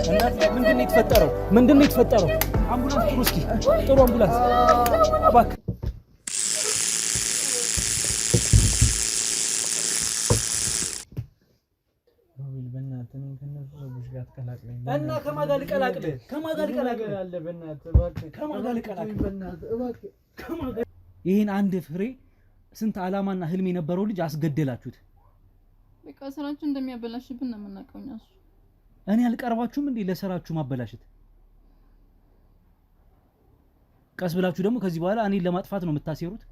እናት ምንድን ነው የተፈጠረው? አምቡላንስ ጥሩ፣ እስኪ ጥሩ አምቡላንስ እባክህ። እና ከማን ጋር ልቀላቅልህ? ይሄን አንድ ፍሬ ስንት ዓላማና ህልም የነበረው ልጅ አስገደላችሁት። በቃ ስራችሁ እንደሚያበላሽብን ነው የምናውቀው እኛ። እኔ አልቀርባችሁም እንዴ ለሰራችሁ ማበላሽት? ቀስ ብላችሁ ደግሞ ከዚህ በኋላ እኔን ለማጥፋት ነው የምታሴሩት።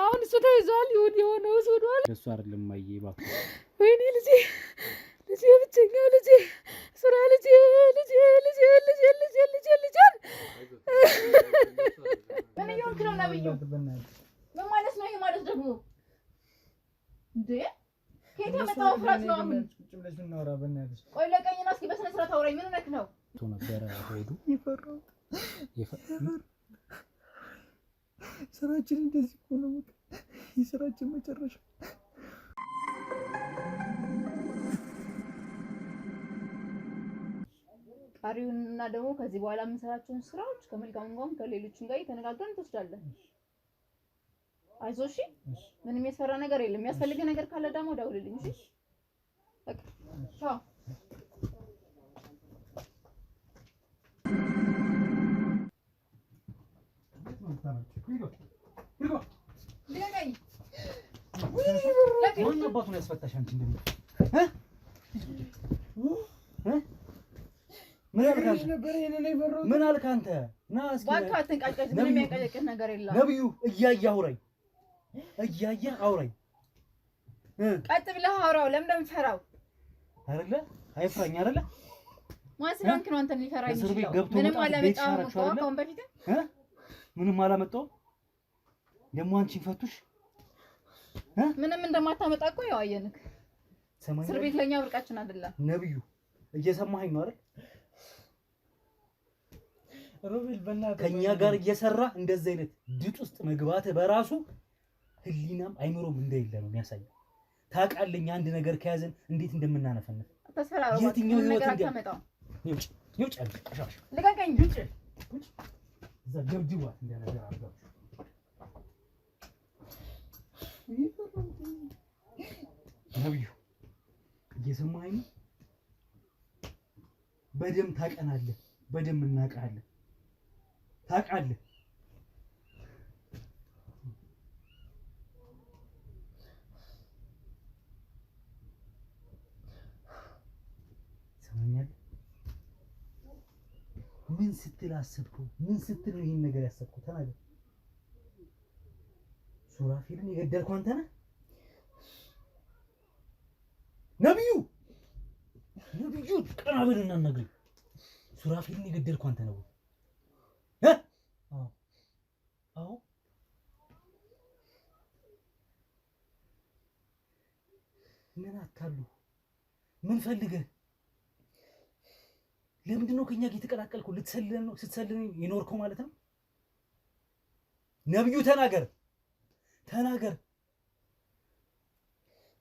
አሁን እሱ ተይዟል። ይሁን የሆነው እሱ ሆኗል። እሱ አይደለም ማዬ፣ እባክህ። ወይኔ ልጄ ብቸኛው ልጄ ስራ ልጄ ምን እየሆንክ ነው ነብዩ? ምን ማለት ነው ይሄ? ማለት ደግሞ እንዴ ከየት የመጣው ፍራት ነው? አሁን ቆይ ለቀኝና እስኪ በስነ ስርዓት አውራኝ። ምን ነክ ነው ነበረ ሆዱ ይፈራው ስራችን እንደዚህ ሆኖ የስራችን መጨረሻ። ቀሪውንና ደግሞ ከዚህ በኋላ የምንሰራቸውን ስራዎች ከመልካም ጋርም ከሌሎችም ጋር ተነጋግረን ትወስዳለን። አይዞሽ፣ ምንም የሚያስፈራ ነገር የለም። የሚያስፈልግ ነገር ካለ ደግሞ ደውልልኝ። እሺ በቃ ቻው። አባቱን ያስፈታሽ አንቺ እንደምን ምን አልክ አንተ? ና እስኪ እባክህ አትንቃጨቅ። ምንም የሚያንቀጨቅህ ነገር የለም። ነብዩ እያየህ አውራኝ። ቀጥ ብለህ አውራው። ለምን እንደምትፈራው አይደለ? አይፍራኝ አይደለ? ማን ስለሆንክ ነው አንተን ሊፈራኝ ይችላል? ምንም አላመጣሁም እኮ አሁን በፊት ምንም አላመጣሁም። ደግሞ አንቺን ፈቱሽ ምንም እንደማታመጣ እኮ ያው አየንክ። እስር ቤት ለኛ ብርቃችን አይደለም። ነብዩ እየሰማኸኝ ነው አይደል? ሮቤል በእናትህ ከኛ ጋር እየሰራ እንደዚህ አይነት ድጥ ውስጥ መግባት በራሱ ህሊናም አይምሮም እንደሌለ ነው የሚያሳየው። ታውቃለኝ አንድ ነገር ከያዘን እንዴት እንደምናነፈንፍ። የትኛው ህይወት እንደምታመጣው ይውጭ አልቀሻሽ ልቀቀኝ። ይውጭ እዛ ገብዲዋ እንደነገር አርጋችሁ ነብዩ እየሰማኸኝ ነው? በደም ታቀናለህ፣ በደም እናውቃለን። ታውቃለህ ሰማኛል። ምን ስትል አሰብከው? ምን ስትል ነው ይሄን ነገር ያሰብከው? ተናገር። ሱራፊልን የገደልከው አንተ ነህ? ነብዩ ቀና በልና ነግረኝ። ሱራፊልን የገደልከው አንተ ነው? አዎ ምን አታሉ? ምን ፈልገህ? ለምንድን ነው ከኛ ጋር የተቀላቀልከው? ልትሰልለን ነው? ስትሰልለን የኖርከው ማለት ነው? ነብዩ ተናገር።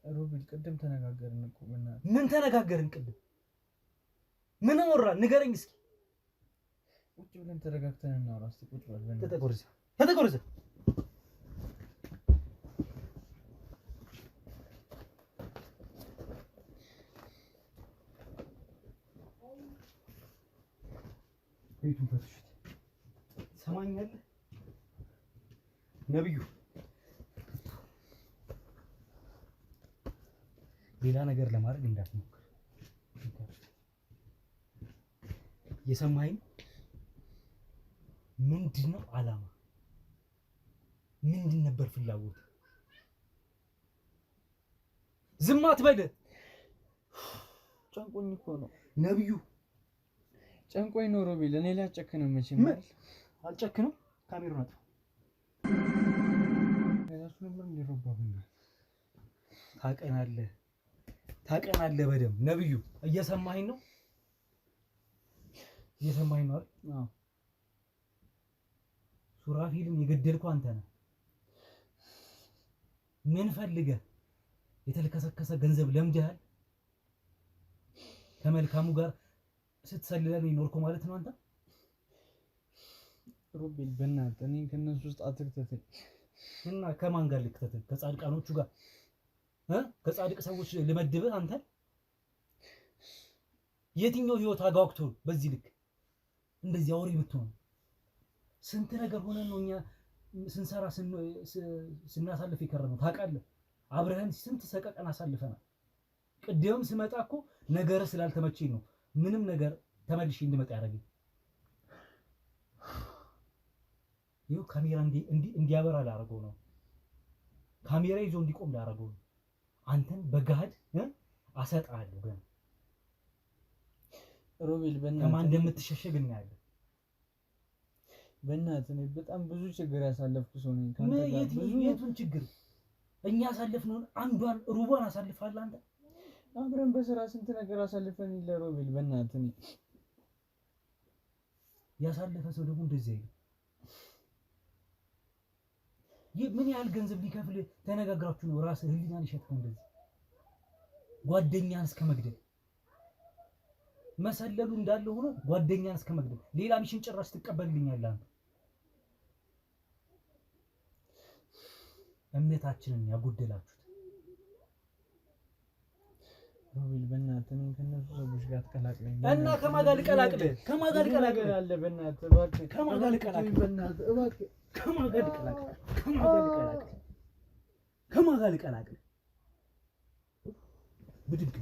ሮቤል ቅድም ተነጋገርን እኮ። ምን ተነጋገርን ቅድም? ምን አወራን? ንገረኝ እስኪ። ቁጭ ብለን ተረጋግተን እናውራ እስኪ። ቁጭ ብለን ተጠቆርዘ ቤቱን ፈትሹት። ሰማኛለህ ነብዩ? ሌላ ነገር ለማድረግ እንዳትሞክር። የሰማኸኝ? ምንድነው ዓላማ? ምንድን ነበር ፍላጎት? ዝም አትበል። ጨንቆኝ እኮ ነው ነብዩ፣ ጨንቆኝ ነው ሮቤል። እኔ ላይ አልጨክንም መቼም። አልጨክንም። ካሜራውን አጥፋ። እራሱ ነበር እንደሮባብኝ። ታቀናለህ በደም ነብዩ። እየሰማኸኝ ነው? እየሰማኸኝ ነው አይደል? አዎ። ሱራፊልን የገደልከው አንተ ነህ። ምን ፈልገህ? የተልከሰከሰ ገንዘብ ለምደሃል። ከመልካሙ ጋር ስትሰልለን ይኖርኩ ማለት ነው አንተ። ሮቤል በእናትህ እኔን ከእነሱ ውስጥ አትክተተኝ። እና ከማን ጋር ልክተትህ? ከጻድቃኖቹ ጋር ከጻድቅ ሰዎች ልመድብህ አንተ? የትኛው ህይወት አጓግቶ በዚህ ልክ እንደዚህ አውሬ የምትሆን? ስንት ነገር ሆነን ነው እኛ ስንሰራ ስናሳልፍ የከረመው ታውቃለህ። አብረህን ስንት ሰቀቀን አሳልፈናል። ቅድምም ስመጣ እኮ ነገር ስላልተመቸኝ ነው ምንም ነገር ተመልሼ እንድመጣ ያደረገኝ። ይኸው ካሜራ እንዲያበራ ላደረገው ነው። ካሜራ ይዞ እንዲቆም ላደረገው ነው። አንተን በገሃድ አሰጣለሁ። ገና ሮቤል በእናትህ ከማን እንደምትሸሸግ እናያለን። በእናትህ እኔ በጣም ብዙ ችግር ያሳለፍኩ ሰው ነኝ። የቱን ችግር? እኛ ያሳለፍነውን አንዷን ሩቧን አሳልፋለህ አንተ። አብረን በስራ ስንት ነገር አሳልፈን ይለ ሮቤል በእናትህ እኔ ያሳለፈ ሰው ደግሞ እንደዚህ አይደል። ምን ያህል ገንዘብ ሊከፍል ተነጋግራችሁ ነው ራስህ ህሊናን ይሸጥከው እንደዚህ ጓደኛን እስከ መግደል መሰለሉ እንዳለ ሆኖ ጓደኛን እስከ መግደል ሌላ ሚሽን ጭራሽ ትቀበልልኛለህ አንተ። እምነታችንን ያጎደላችሁት ሮቤል በእናትህ እኔን ከእነሱ ሰዎች ጋር አትቀላቅለኝ። እና ከማን ጋር ልቀላቅልህ? ከማን ጋር ልቀላቅልህ? አለ በእናትህ እባክህ ከማን ጋር ልቀላቅልህ? በእናትህ እባክህ ከማን ጋር ልቀላቅልህ? ከማን ጋር ልቀላቅልህ? ከማን ጋር ልቀላቅልህ? ብድግ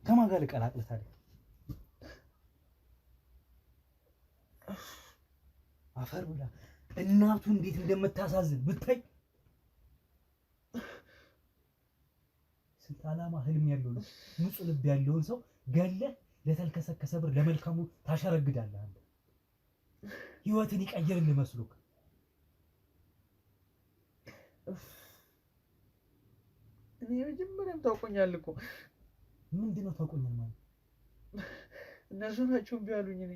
ከማን ጋር ልቀላቅልህ ታዲያ? አፈር ብላ እናቱ እንዴት እንደምታሳዝን ብታይ። ስንት ዓላማ ህልም ያለው ንጹህ ልብ ያለውን ሰው ገለህ ለተልከሰከሰ ብር ለመልካሙ ታሸረግዳለህ አንተ። ህይወትን ይቀይርልህ መስሎክ። እኔ መጀመሪያም ታውቆኛል እኮ። ምንድነው ታውቆኛል ማለት? እነሱ ናቸው ቢያሉኝ እኔ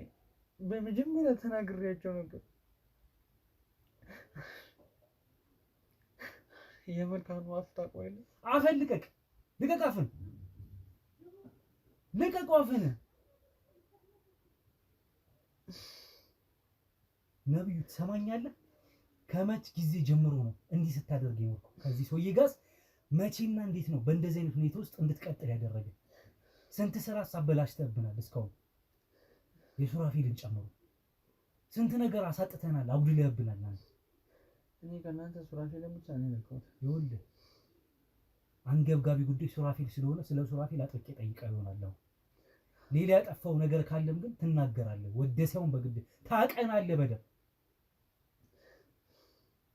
በመጀመሪያ ተናግሬያቸው ነበር። የመልካሙ አፍ ታውቀዋለህ? አፈን ልቀቅ፣ ልቀቅ፣ አፍን ልቀቅ፣ አፍን። ነብዩ ትሰማኛለህ? ከመች ጊዜ ጀምሮ ነው እንዲህ ስታደርግ የኖርከው? ከዚህ ሰውዬ ጋር መቼና እንዴት ነው በእንደዚህ አይነት ሁኔታ ውስጥ እንድትቀጥል ያደረገ? ስንት ስራ አበላሽተብናል እስካሁን የሱራፌልን ጨምሮ ስንት ነገር አሳጥተናል፣ አጉድለህብናል። አንተ እኔ ከእናንተ ሱራፌልን ብቻ ነው የነካሁት። ይኸውልህ አንገብጋቢ ጉዳይ ሱራፌል ስለሆነ ስለ ሱራፌል አጥብቄ ጠይቀህ ይሆናል። ሌላ ያጠፋው ነገር ካለም ግን ትናገራለህ። ወደ ሳይሆን በግድ ታቀናለህ በደምብ።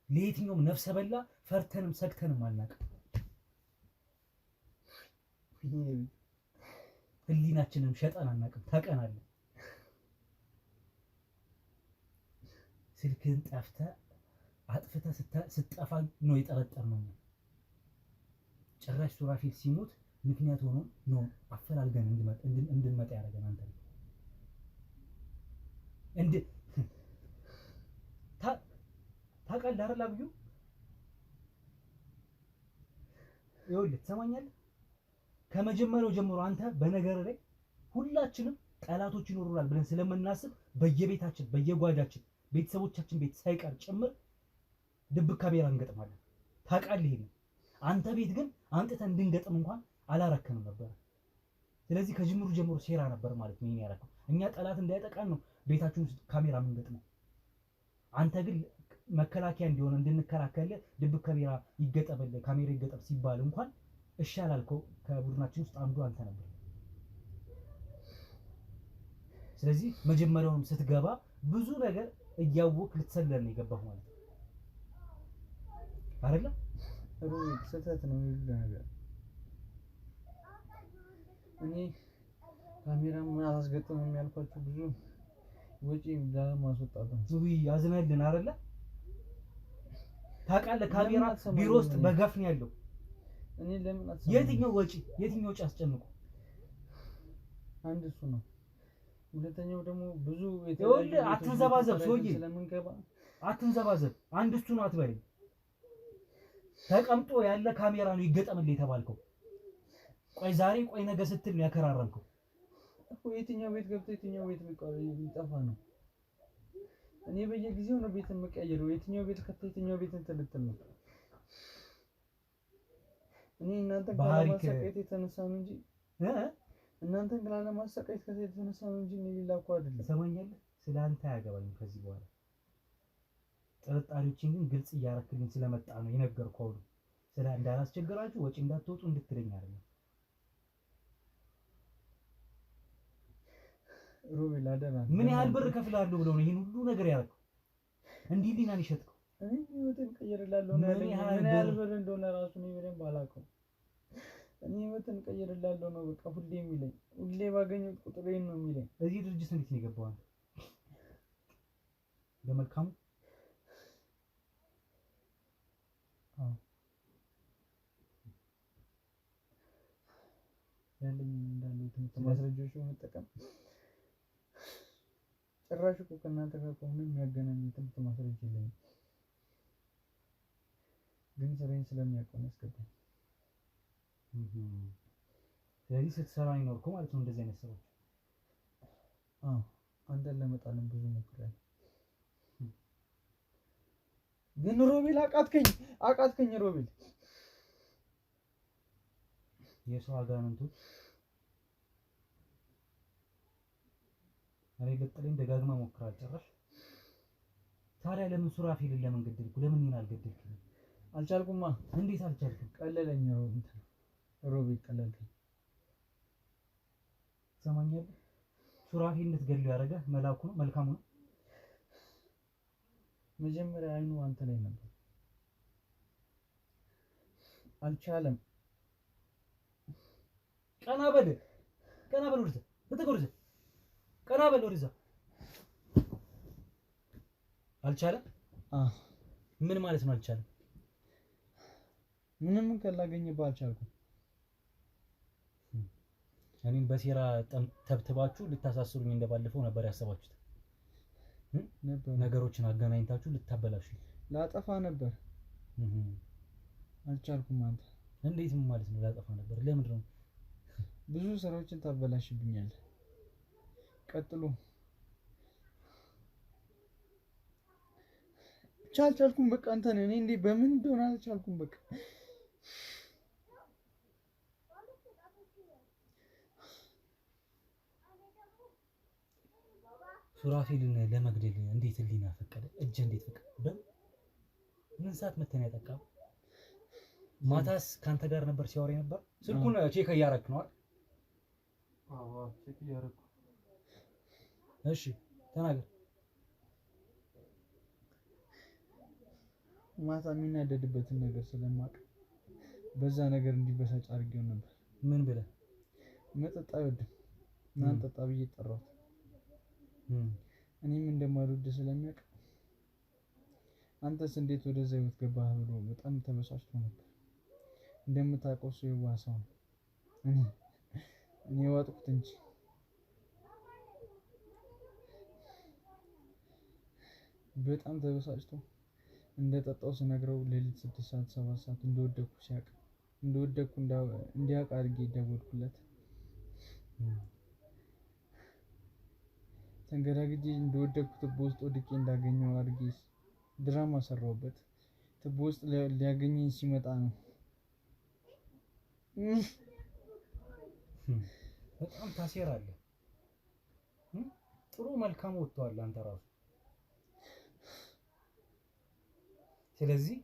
ለየትኛውም ነፍሰ በላ ፈርተንም ሰግተንም አልናቅም። ህሊናችንም ሸጠን አናቅም። ታቀናለህ። ስልክህን ጠፍተህ አጥፍተህ ስጠፋ ነው የጠረጠርነው። ጭራሽ ሱራፌል ሲሞት ምክንያት ሆኖ ነው አፈላልገን እንድንመጣ ያደረገን አንተ። ታውቃለህ አይደል አብዩ? ይኸውልህ ትሰማኛለህ? ከመጀመሪያው ጀምሮ አንተ በነገር ላይ ሁላችንም ጠላቶች ይኖሩናል ብለን ስለምናስብ በየቤታችን በየጓዳችን ቤተሰቦቻችን ቤት ሳይቀር ጭምር ድብቅ ካሜራ እንገጥማለን። ታውቃለህ ይሄን። አንተ ቤት ግን አንጥተን እንድንገጥም እንኳን አላረከንም ነበር። ስለዚህ ከጅምሩ ጀምሮ ሴራ ነበር ማለት ነው። ይሄን ያደረገው እኛ ጠላት እንዳይጠቃን ነው ቤታችን ውስጥ ካሜራ የምንገጥመው። አንተ ግን መከላከያ እንዲሆን እንድንከላከል ድብቅ ካሜራ ይገጠም ሲባል እንኳን እሺ አላልከው። ከቡድናችን ውስጥ አንዱ አንተ ነበር። ስለዚህ መጀመሪያውንም ስትገባ ብዙ ነገር እያወቅ ልትሰለል ነው የገባህ ማለት ነው አይደለ? ስህተት ነው ይሄ ነገር። እኔ ካሜራ አላስገጥምም ያልኳችሁ ብዙ ወጪ ለማስወጣት ነው። ውይ ያዝነልን አይደለ? ታውቃለህ ካሜራ ቢሮ ውስጥ በገፍ ነው ያለው። እኔ ለምን አትሰማም? የትኛው ወጪ አስጨንቁ? አንድ እሱ ነው። ሁለተኛው ደግሞ ብዙ ይኸውልህ አትንዘባዘብ፣ ሰውዬ አትንዘባዘብ። አንድ እሱ ነው አትበለኝ። ተቀምጦ ያለ ካሜራ ነው ይገጠምልህ የተባልከው። ቆይ ዛሬ ቆይ ነገ ስትል ነው ያከራረምከው። የትኛው ቤት ገብቶ የትኛው ቤት ሊጠፋ ነው? እኔ በየጊዜው ነው ቤት የምቀይረው። የትኛው ቤት ከተ የትኛው ቤት እንትን ልትል ነው? እኔ እናንተን ካለማሰቃየት የተነሳ ነው እንጂ እናንተን ካለማሰቃየት የተነሳ ነው እንጂ ሌላ እኮ አይደለም። ሰማኛለህ? ስለ አንተ አያገባኝም ከዚህ በኋላ ጥርጣሬዎችን ግን ግልጽ እያረክልኝ ስለመጣ ነው የነገርኩህ። አሁን ስለ እንዳላስቸገራችሁ ወጪ እንዳትወጡ እንድትለኝ አይደለም። ሮቤል አደራ። ምን ያህል ብር ከፍላለሁ ብለው ነው ይሄን ሁሉ ነገር ያደረገው? እንዲህ ሊናን ይሸጥከው? እኔ ህይወትን ቀይርላለሁ ነው ያለኝ። ምን ያህል ብር እንደሆነ ራሱ ነው በደንብ አላውቀውም። እኔ ህይወትን ቀይርላለሁ ነው በቃ ሁሌ የሚለኝ። ሁሌ ባገኘሁት ቁጥር ይሄን ነው የሚለኝ። እዚህ ድርጅት እንዴት ነው የገባው አንተ? በመልካሙ ያለኝ እንዳለ የትምህርት ማስረጃዎች በመጠቀም ጭራሽ እኮ ከእናንተ ጋር ከሆነ የሚያገናኝ የትምህርት ማስረጃ የለኝም፣ ግን ስራዬን ስለሚያውቀው ነው ያስገባኝ። ስለዚህ ስትሰራ ይኖርኩ ማለት ነው እንደዚህ አይነት ሰዎች። አንተን ለመጣልም ብዙ ሞክሬያለሁ፣ ግን ሮቤል አቃትከኝ ሮቤል። የሰው አጋንንቶች እኔ ልጥለኝ ደጋግማ ሞክራል ጭራሽ። ታዲያ ለምን ሱራፌልን ለምን ገደልኩ? ለምን እኔን አልገደልክም? አልቻልኩማ። እንዴት አልቻልክም? ቀለለኝ ሮቤል ቀለለኝ። ሰማኛለህ? ሱራፌል እንድትገድለው ያደረገ መልአኩ ነው መልካሙ ነው። መጀመሪያ አይኑ አንተ ላይ ነበር፣ አልቻለም። ቀና በል ወደዛ ተተቆርዘ ቀና በል ወደዛ። አልቻለም? ምን ማለት ነው አልቻለም? ምንም ካላገኘህ አልቻልኩም። እኔን በሴራ ተብትባችሁ ልታሳስሩኝ እንደባለፈው ነበር ያሰባችሁት። ነገሮችን አገናኝታችሁ ልታበላሹ ላጠፋ ነበር። አልቻልኩም። አንተ እንዴት ማለት ነው ላጠፋ ነበር? ለምንድን ነው ብዙ ስራዎችን ታበላሽብኛለህ? ቀጥሎ ብቻ አልቻልኩም። በቃ አንተ ነህ። እኔ እንዴ በምን እንደሆነ አልቻልኩም። በቃ ሱራፌልን ለመግደል እንዴት ህሊና ፈቀደ? እጅ እንዴት ፈቀደ? ምን ሰዓት መተን ያጠቃው? ማታስ ካንተ ጋር ነበር ሲያወራ ነበር? ስልኩን ቼክ እያደረክ ነው አይደል? አዎ ቼክ እያደረኩ። እሺ ተናገር። ማታ የሚናደድበትን ነገር ስለማውቅ በዛ ነገር እንዲበሳጭ አድርጌው ነበር። ምን ብለህ? መጠጥ አይወድም እና እንጠጣ ብዬ ጠራሁት። እኔም እንደማልወድ ስለሚያውቅ አንተስ እንዴት ወደዛ ህይወት ገባህ ብሎ በጣም ተበሳጭቶ ነበር። እንደምታውቀው ሰው የዋህ ሰው ነው። እኔ ዋጥኩት እንጂ በጣም ተበሳጭቶ እንደጠጣው ስነግረው ሌሊት 6 ሰዓት 7 ሰዓት እንደወደኩ ሲያውቅ እንደወደኩ እንዲያውቅ አድርጌ ደወልኩለት። ተንገዳግጄ እንደወደኩ ትቦ ውስጥ ወድቄ እንዳገኘው አድርጌ ድራማ ሰራሁበት። ትቦ ውስጥ ሊያገኘኝ ሲመጣ ነው። በጣም ታሴራለህ። ጥሩ መልካም ወጥቷል አንተ ራሱ። ስለዚህ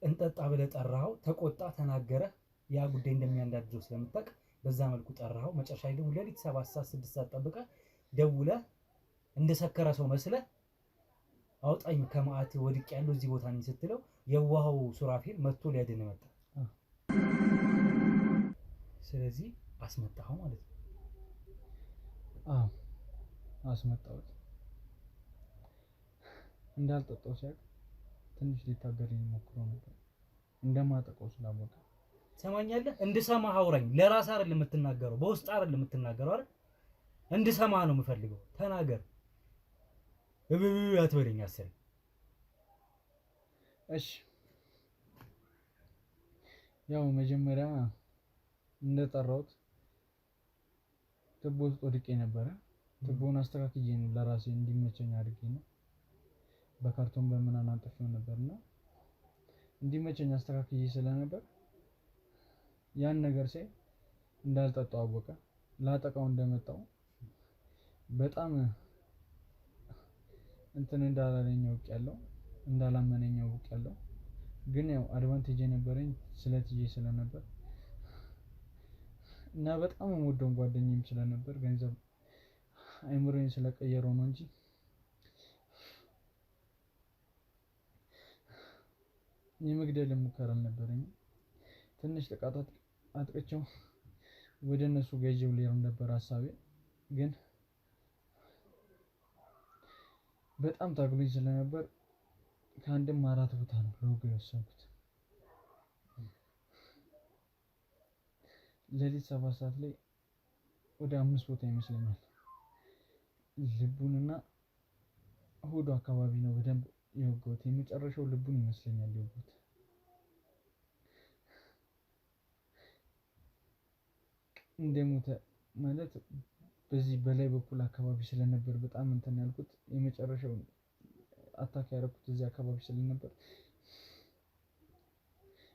እንጠጣ ብለህ ጠራኸው፣ ተቆጣ፣ ተናገረ። ያ ጉዳይ እንደሚያንዳድረው ስለምታውቅ በዛ መልኩ ጠራኸው። መጨረሻ ላይ ደግሞ ሌሊት 7 ሰዓት 6 ሰዓት ጠብቀህ ደውለህ እንደሰከረ ሰው መስለህ አውጣኝ ከመዓት ወድቅ ያለው እዚህ ቦታ ነኝ ስትለው የዋሃው ሱራፌል መጥቶ ሊያድን መጣ። ስለዚህ አስመጣኸው ማለት ነው። አዎ አስመጣሁት። እንዳልጠጣው ሲያውቅ ትንሽ ሊታገለኝ ሞክሮ ነበር እንደማጠቀው ስላወቀ። ሰማኛለህ? እንድሰማህ አውራኝ። ለራስህ አይደል የምትናገረው፣ በውስጥ አይደል የምትናገረው አይደል? እንድሰማህ ነው የምፈልገው። ተናገር። አትበለኝ አሰሪ። እሺ ያው መጀመሪያ እንደጠራሁት ትቦ ውስጥ ወድቄ ነበረ። ትቦውን አስተካክዬ ነው ለራሴ እንዲመቸኝ አድርጌ ነው በካርቶን በምናምን አንጥፌው ነበርና እንዲመቸኝ አስተካክዬ ስለነበር ያን ነገር ሳይ እንዳልጠጣው አወቀ። ላጠቃው እንደመጣው በጣም እንትን እንዳላለኝ አውቄያለሁ፣ እንዳላመነኝ አውቄያለሁ። ግን ያው አድቫንቴጅ የነበረኝ ስለትዬ ስለነበር እና በጣም የምወደውን ጓደኛዬም ስለነበር ገንዘብ አይምሮዬን ስለቀየረው ነው እንጂ የመግደል ሙከራ አልነበረኝም። ትንሽ ጥቃት አጥቅቼው ወደ እነሱ ገዥው ሊሆን ነበር ሀሳቤ። ግን በጣም ታግሎኝ ስለነበር ከአንድም 4 ቦታ ነው ለወገው የወሰንኩት። ሌሊት 7 ሰዓት ላይ ወደ 5 ቦታ ይመስለኛል ልቡንና ሆዱ አካባቢ ነው በደንብ የወጋሁት። የመጨረሻው ልቡን ይመስለኛል የወጋሁት። እንደሞተ ማለት በዚህ በላይ በኩል አካባቢ ስለነበር በጣም እንትን ያልኩት የመጨረሻው አታክ ያደረኩት እዚህ አካባቢ ስለነበር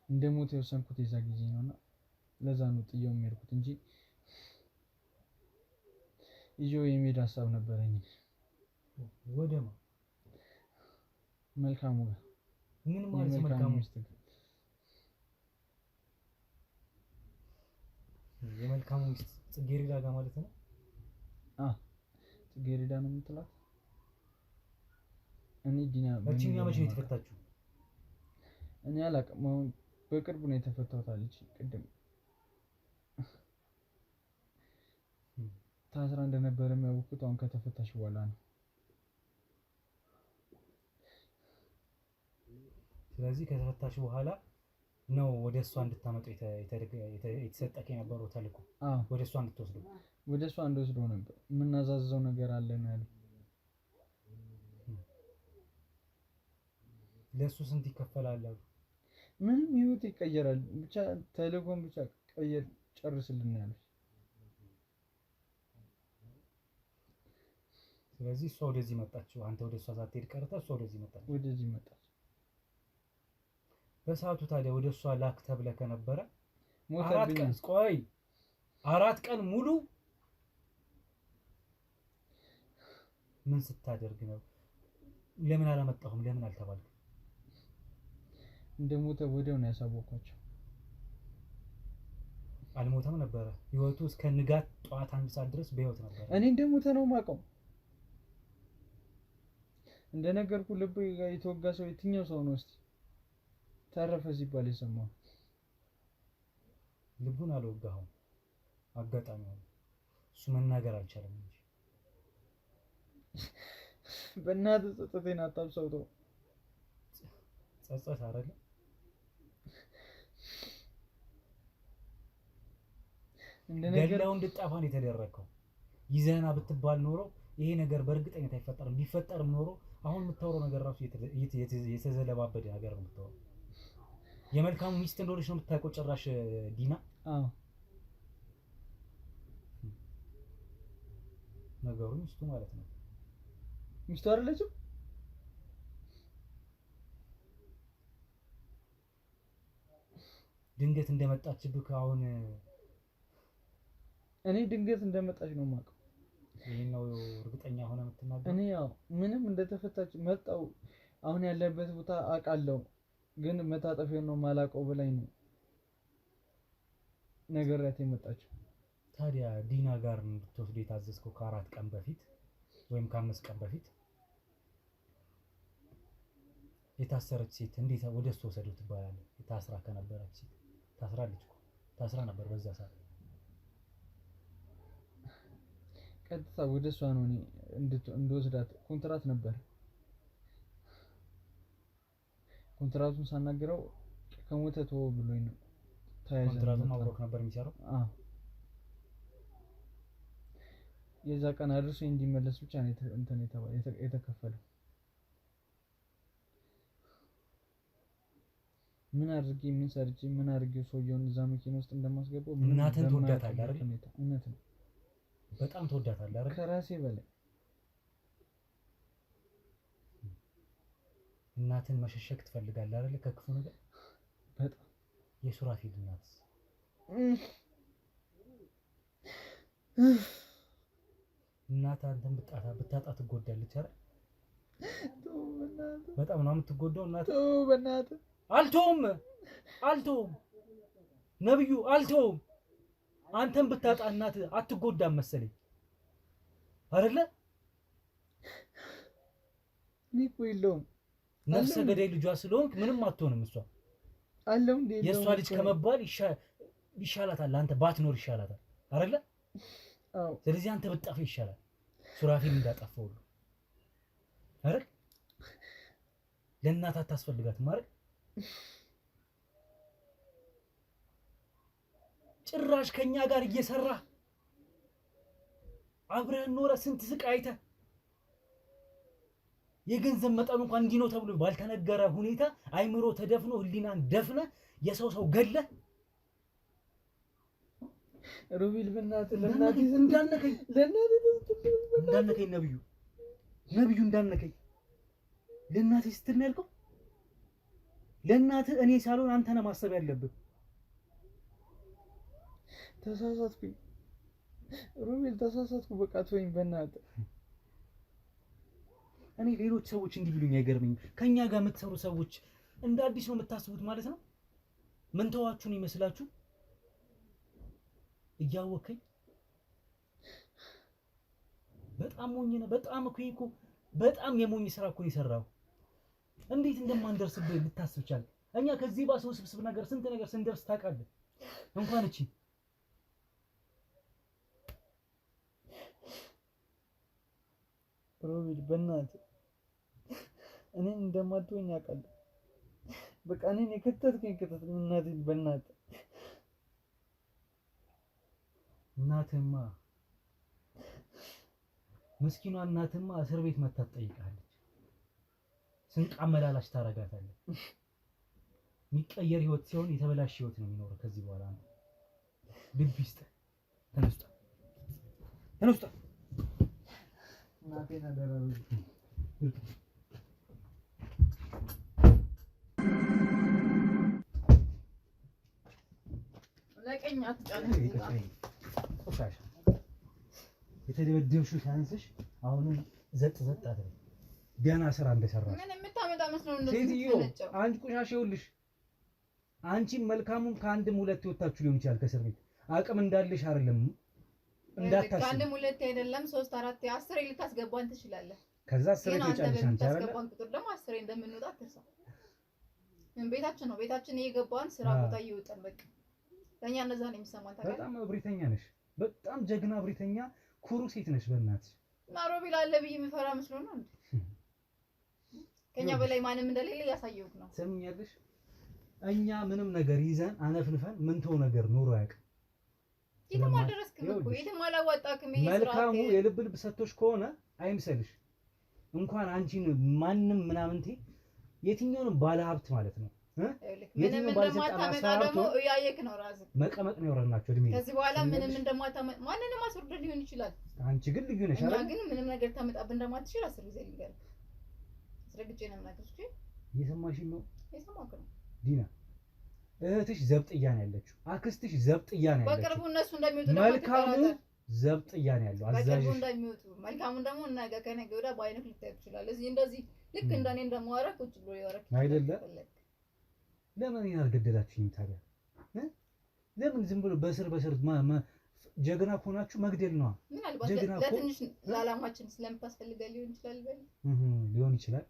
እንደሞተ የወሰንኩት የዛ ጊዜ ነውና ለዛ ነው ጥዬው የሚሄድኩት እንጂ ይዤው የመሄድ ሀሳብ ነበረኝ። ወደማ መልካሙ ጋር ምን ማለት መልካሙ የመልካሙ ሚስት ጽጌረዳ ጋር ማለት ነው። ጽጌረዳ ነው የምትላት። እኔ ዲና እቺኛ መቼ ነው የተፈታችው? እኔ አላውቅም። አሁን በቅርብ ነው የተፈታሁት አለች። ቅድም ታስራ እንደነበረ የሚያውቁት አሁን ከተፈታሽ በኋላ ነው። ስለዚህ ከተፈታሽ በኋላ ነው ወደ እሷ እንድታመጡ የተሰጠከ የነበረው ተልእኮ። ወደ እሷ እንድትወስዱ ወደ እሷ እንድወስደው ነበር። የምናዛዘው ነገር አለ ነው ያለው። ለሱ ስንት ይከፈላል አሉ? ምንም ህይወት ይቀየራል፣ ብቻ ተልእኮን ብቻ ቀየር ጨርስልን ያለው። ስለዚህ እሷ ወደዚህ መጣች። አንተ ወደ እሷ ሳትሄድ ቀርተህ እሷ ወደዚህ መጣች። ወደዚህ መጣች። በሰዓቱ ታዲያ ወደ እሷ ላክ ተብለህ ከነበረ ሞተብኝ። 4 ቀን ሙሉ ምን ስታደርግ ነው? ለምን አላመጣሁም? ለምን አልተባልክም? እንደሞተ ወዲያው ነው ያሳወቅኳቸው። አልሞተም ነበረ። ህይወቱ እስከ ንጋት ጠዋት 1 ሰዓት ድረስ በህይወት ነበር። እኔ እንደሞተ ነው የማውቀው። እንደነገርኩ ልብ የተወጋ ሰው የትኛው ሰው ነው እስቲ ተረፈ ሲባል የሰማው? ልቡን አልወጋኸውም፣ አጋጣሚ ነው። እሱ መናገር አልቻለም እንጂ በእናትህ ጸጸቴን አታብሰውተው። ጸጸት አይደለም ገላው እንድጠፋ ነው የተደረከው። ይዘና ብትባል ኖሮ ይሄ ነገር በእርግጠኝነት አይፈጠርም። ቢፈጠርም ኖሮ አሁን የምታወራው ነገር ራሱ የተዘለባበደ ነገር ነው የምታወራው። የመልካሙ ሚስት እንደሆነች ነው የምታውቀው ጭራሽ ዲና። ነገሩ ሚስቱ ማለት ነው። ሚስቱ አይደለችም? ድንገት እንደመጣችብህ አሁን እኔ ድንገት እንደመጣች ነው የማውቀው። ይሄን ነው እርግጠኛ ሆነ የምትናገረው? እኔ ያው ምንም እንደተፈታች መጣው አሁን ያለበት ቦታ አውቃለሁ፣ ግን መታጠፊያውን ነው የማላውቀው ብላኝ ነው ነገራት የመጣችው። ታዲያ ዲና ጋር እንድትወስዱ የታዘዝከው ከ4 ቀን በፊት ወይም ከ5 ቀን በፊት የታሰረች ሴት እንዴት ወደ እሱ ወሰደው ትባላለህ? ታስራ ከነበረች ሴት ታስራለች እኮ ታስራ ነበር በዛ ሰዓት። ቀጥታ ወደ እሷ ነው እኔ እንድወስዳት ኮንትራት ነበር። ኮንትራቱን ሳናገረው ከሞተ ተወው ብሎኝ ነው። ኮንትራቱን አብሮክ ነበር የሚሰራው? የዛ ቀን አድርሶ እንዲመለስ ብቻ ነው የተከፈለው። ምን አድርጌ ምን ሰርቼ ምን አድርጌው ሰውየውን እዛ መኪና ውስጥ እንደማስገባው እናትን ትወዳታለህ አይደል? እውነት ነው። በጣም ትወዳታለህ አይደል? ከራሴ በላይ እናትን መሸሸግ ትፈልጋለህ አይደል? ከክፉ ነገር በጣም የሱራፊል እናት እናት አንተን ብታጣ ትጎዳለች አይደል? በጣም ነው የምትጎዳው እናት። በእናትህ አልተውም ነብዩ አልተውም። አንተን ብታጣ እናት አትጎዳም መሰለኝ አይደለ? እኮ የለውም ነፍሰ ገዳይ ልጇ ስለሆንክ ምንም አትሆንም። እሷ አለው እንዴ የእሷ ልጅ ከመባል ይሻላታል። አንተ ባትኖር ይሻላታል አይደለ? አዎ። ስለዚህ አንተ ብትጠፋ ይሻላል ሱራፊል እንዳጠፋው ሁሉ አይደል? ለእናት አታስፈልጋትም አይደል? ጭራሽ ከኛ ጋር እየሰራ አብረን ኖረ ስንት ስቃይ አይተህ የገንዘብ መጠኑ እንኳን እንዲህ ነው ተብሎ ባልተነገረ ሁኔታ አይምሮ ተደፍኖ ህሊናን ደፍነ የሰው ገለ ሮቤል በእናትህ እንዳነከኝ ነብዩ እንዳነከኝ ለእናትህ ስትል ነው ያልከው። ለእናትህ እኔ ሳልሆን አንተ ነህ ማሰብ ያለብህ። ተሳሳትኩኝ ሮቤል ተሳሳትኩ። በቃ ተወኝ በእናትህ። እኔ ሌሎች ሰዎች እንዲህ ብሉኝ አይገርመኝም። ከኛ ጋር የምትሰሩ ሰዎች እንደ አዲስ ነው የምታስቡት ማለት ነው። ምን ተዋችሁን ይመስላችሁ? እያወከኝ በጣም ሞኝ ነህ። በጣም እኮ በጣም የሞኝ ስራ እኮ ነው የሰራው። እንዴት እንደማንደርስብህ ልታስብ ቻል? እኛ ከዚህ ባሰው ስብስብ ነገር ስንት ነገር ስንደርስ ታውቃለህ። እንኳን እቺ ሮቤል በእናትህ እኔን እንደማትወኝ አውቃለሁ። በቃ እኔን የከተትከኝ እናቴን በእናትህ። እናትህማ ምስኪኗ እናትህማ እስር ቤት መታ ትጠይቃለች። ስንቅ አመላላሽ ታረጋታለህ። የሚቀየር ህይወት ሲሆን የተበላሽ ህይወት ነው የሚኖረው ከዚህ በኋላ ነው። ልብ ይስጥ። ተነስታ እናቴን አደረሩ ለቀኝ አትጫነኝ። ቆሻሻ የተደበደብሽው ሳይንስሽ አሁንም ዘጥ አትበይ። ገና ስራ እንደሰራሽ ምን የምታመጣ መስሎ ነው ሴትዮ። አንቺ ቆሻሻ ይኸውልሽ፣ አንቺም መልካሙን ከአንድም ሁለት ወጣችሁ ሊሆን ይችላል ከእስር ቤት አቅም እንዳለሽ አይደለም እንዳታስብ። ከአንድም ሁለት አይደለም 3 4 10 ልታስገባን ትችላለህ። ከዛ 10 ልትጨርሽ አንቺ አይደል? ታስገባን ቁጥር ደግሞ 10 እንደምንወጣ አትርሳ። ቤታችን ነው ቤታችን እየገባን ስራ ቦታ እየወጣን በቃ ለኛ እነዛ ነው የሚሰማን። ታውቃለህ በጣም እብሪተኛ ነሽ። በጣም ጀግና እብሪተኛ ኩሩ ሴት ነሽ። በእናትሽ እና ሮቤል አለ ብዬ የምፈራ መስሎ ነው እንዴ? ከኛ በላይ ማንም እንደሌለ ያሳየውክ ነው። ሰምኛለሽ? እኛ ምንም ነገር ይዘን አነፍንፈን ምን ተው ነገር ኖሮ አያውቅም። የትም አልደረስክም እኮ የትም አላዋጣክም። ይሄ ስራ መልካሙ የልብ ልብ ሰጥቶሽ ከሆነ አይምሰልሽ። እንኳን አንቺን ማንም ምናምንቴ የትኛውንም ባለሀብት ማለት ነው ምንም እንደማታመጣ ደግሞ እያየክ ነው ራስህ። መቀመቅ ነው ያወራናቸው እድሜ። ከዚህ በኋላ ምንም እንደማታመጣ ማንንም አስወርደህ ሊሆን ይችላል። አንቺ ግን ልዩ ነሽ አይደል? ግን ምንም ነገር ታመጣብህ እንደማትችል 10 ጊዜ ልንገርህ። አስረግጬ ነው የምናገርሽ። እየሰማሽኝ ነው? እየሰማሁህ ነው ዲና። እህትሽ ዘብጥያ ነው ያለችው። አክስትሽ ዘብጥያ ነው ያለችው። በቅርቡ እነሱ እንደሚወጡ መልካሙ ዘብጥያ ነው ያለው። አዛዥ በቅርቡ እንደሚወጡ መልካሙን ደግሞ ነገ ከነገ ወዲያ በአይነክ ልታይ ትችላለህ። እዚህ እንደዚህ ልክ እንደኔ እንደማወራ ቁጭ ብሎ ያወራክ አይደለም። ለምን ያልገደላችሁኝ ታዲያ? ለምን ዝም ብሎ በስር ጀግና ከሆናችሁ መግደል ነው። ምናልባት ለትንሽ ለዓላማችን ስለምታስፈልገን ሊሆን ይችላል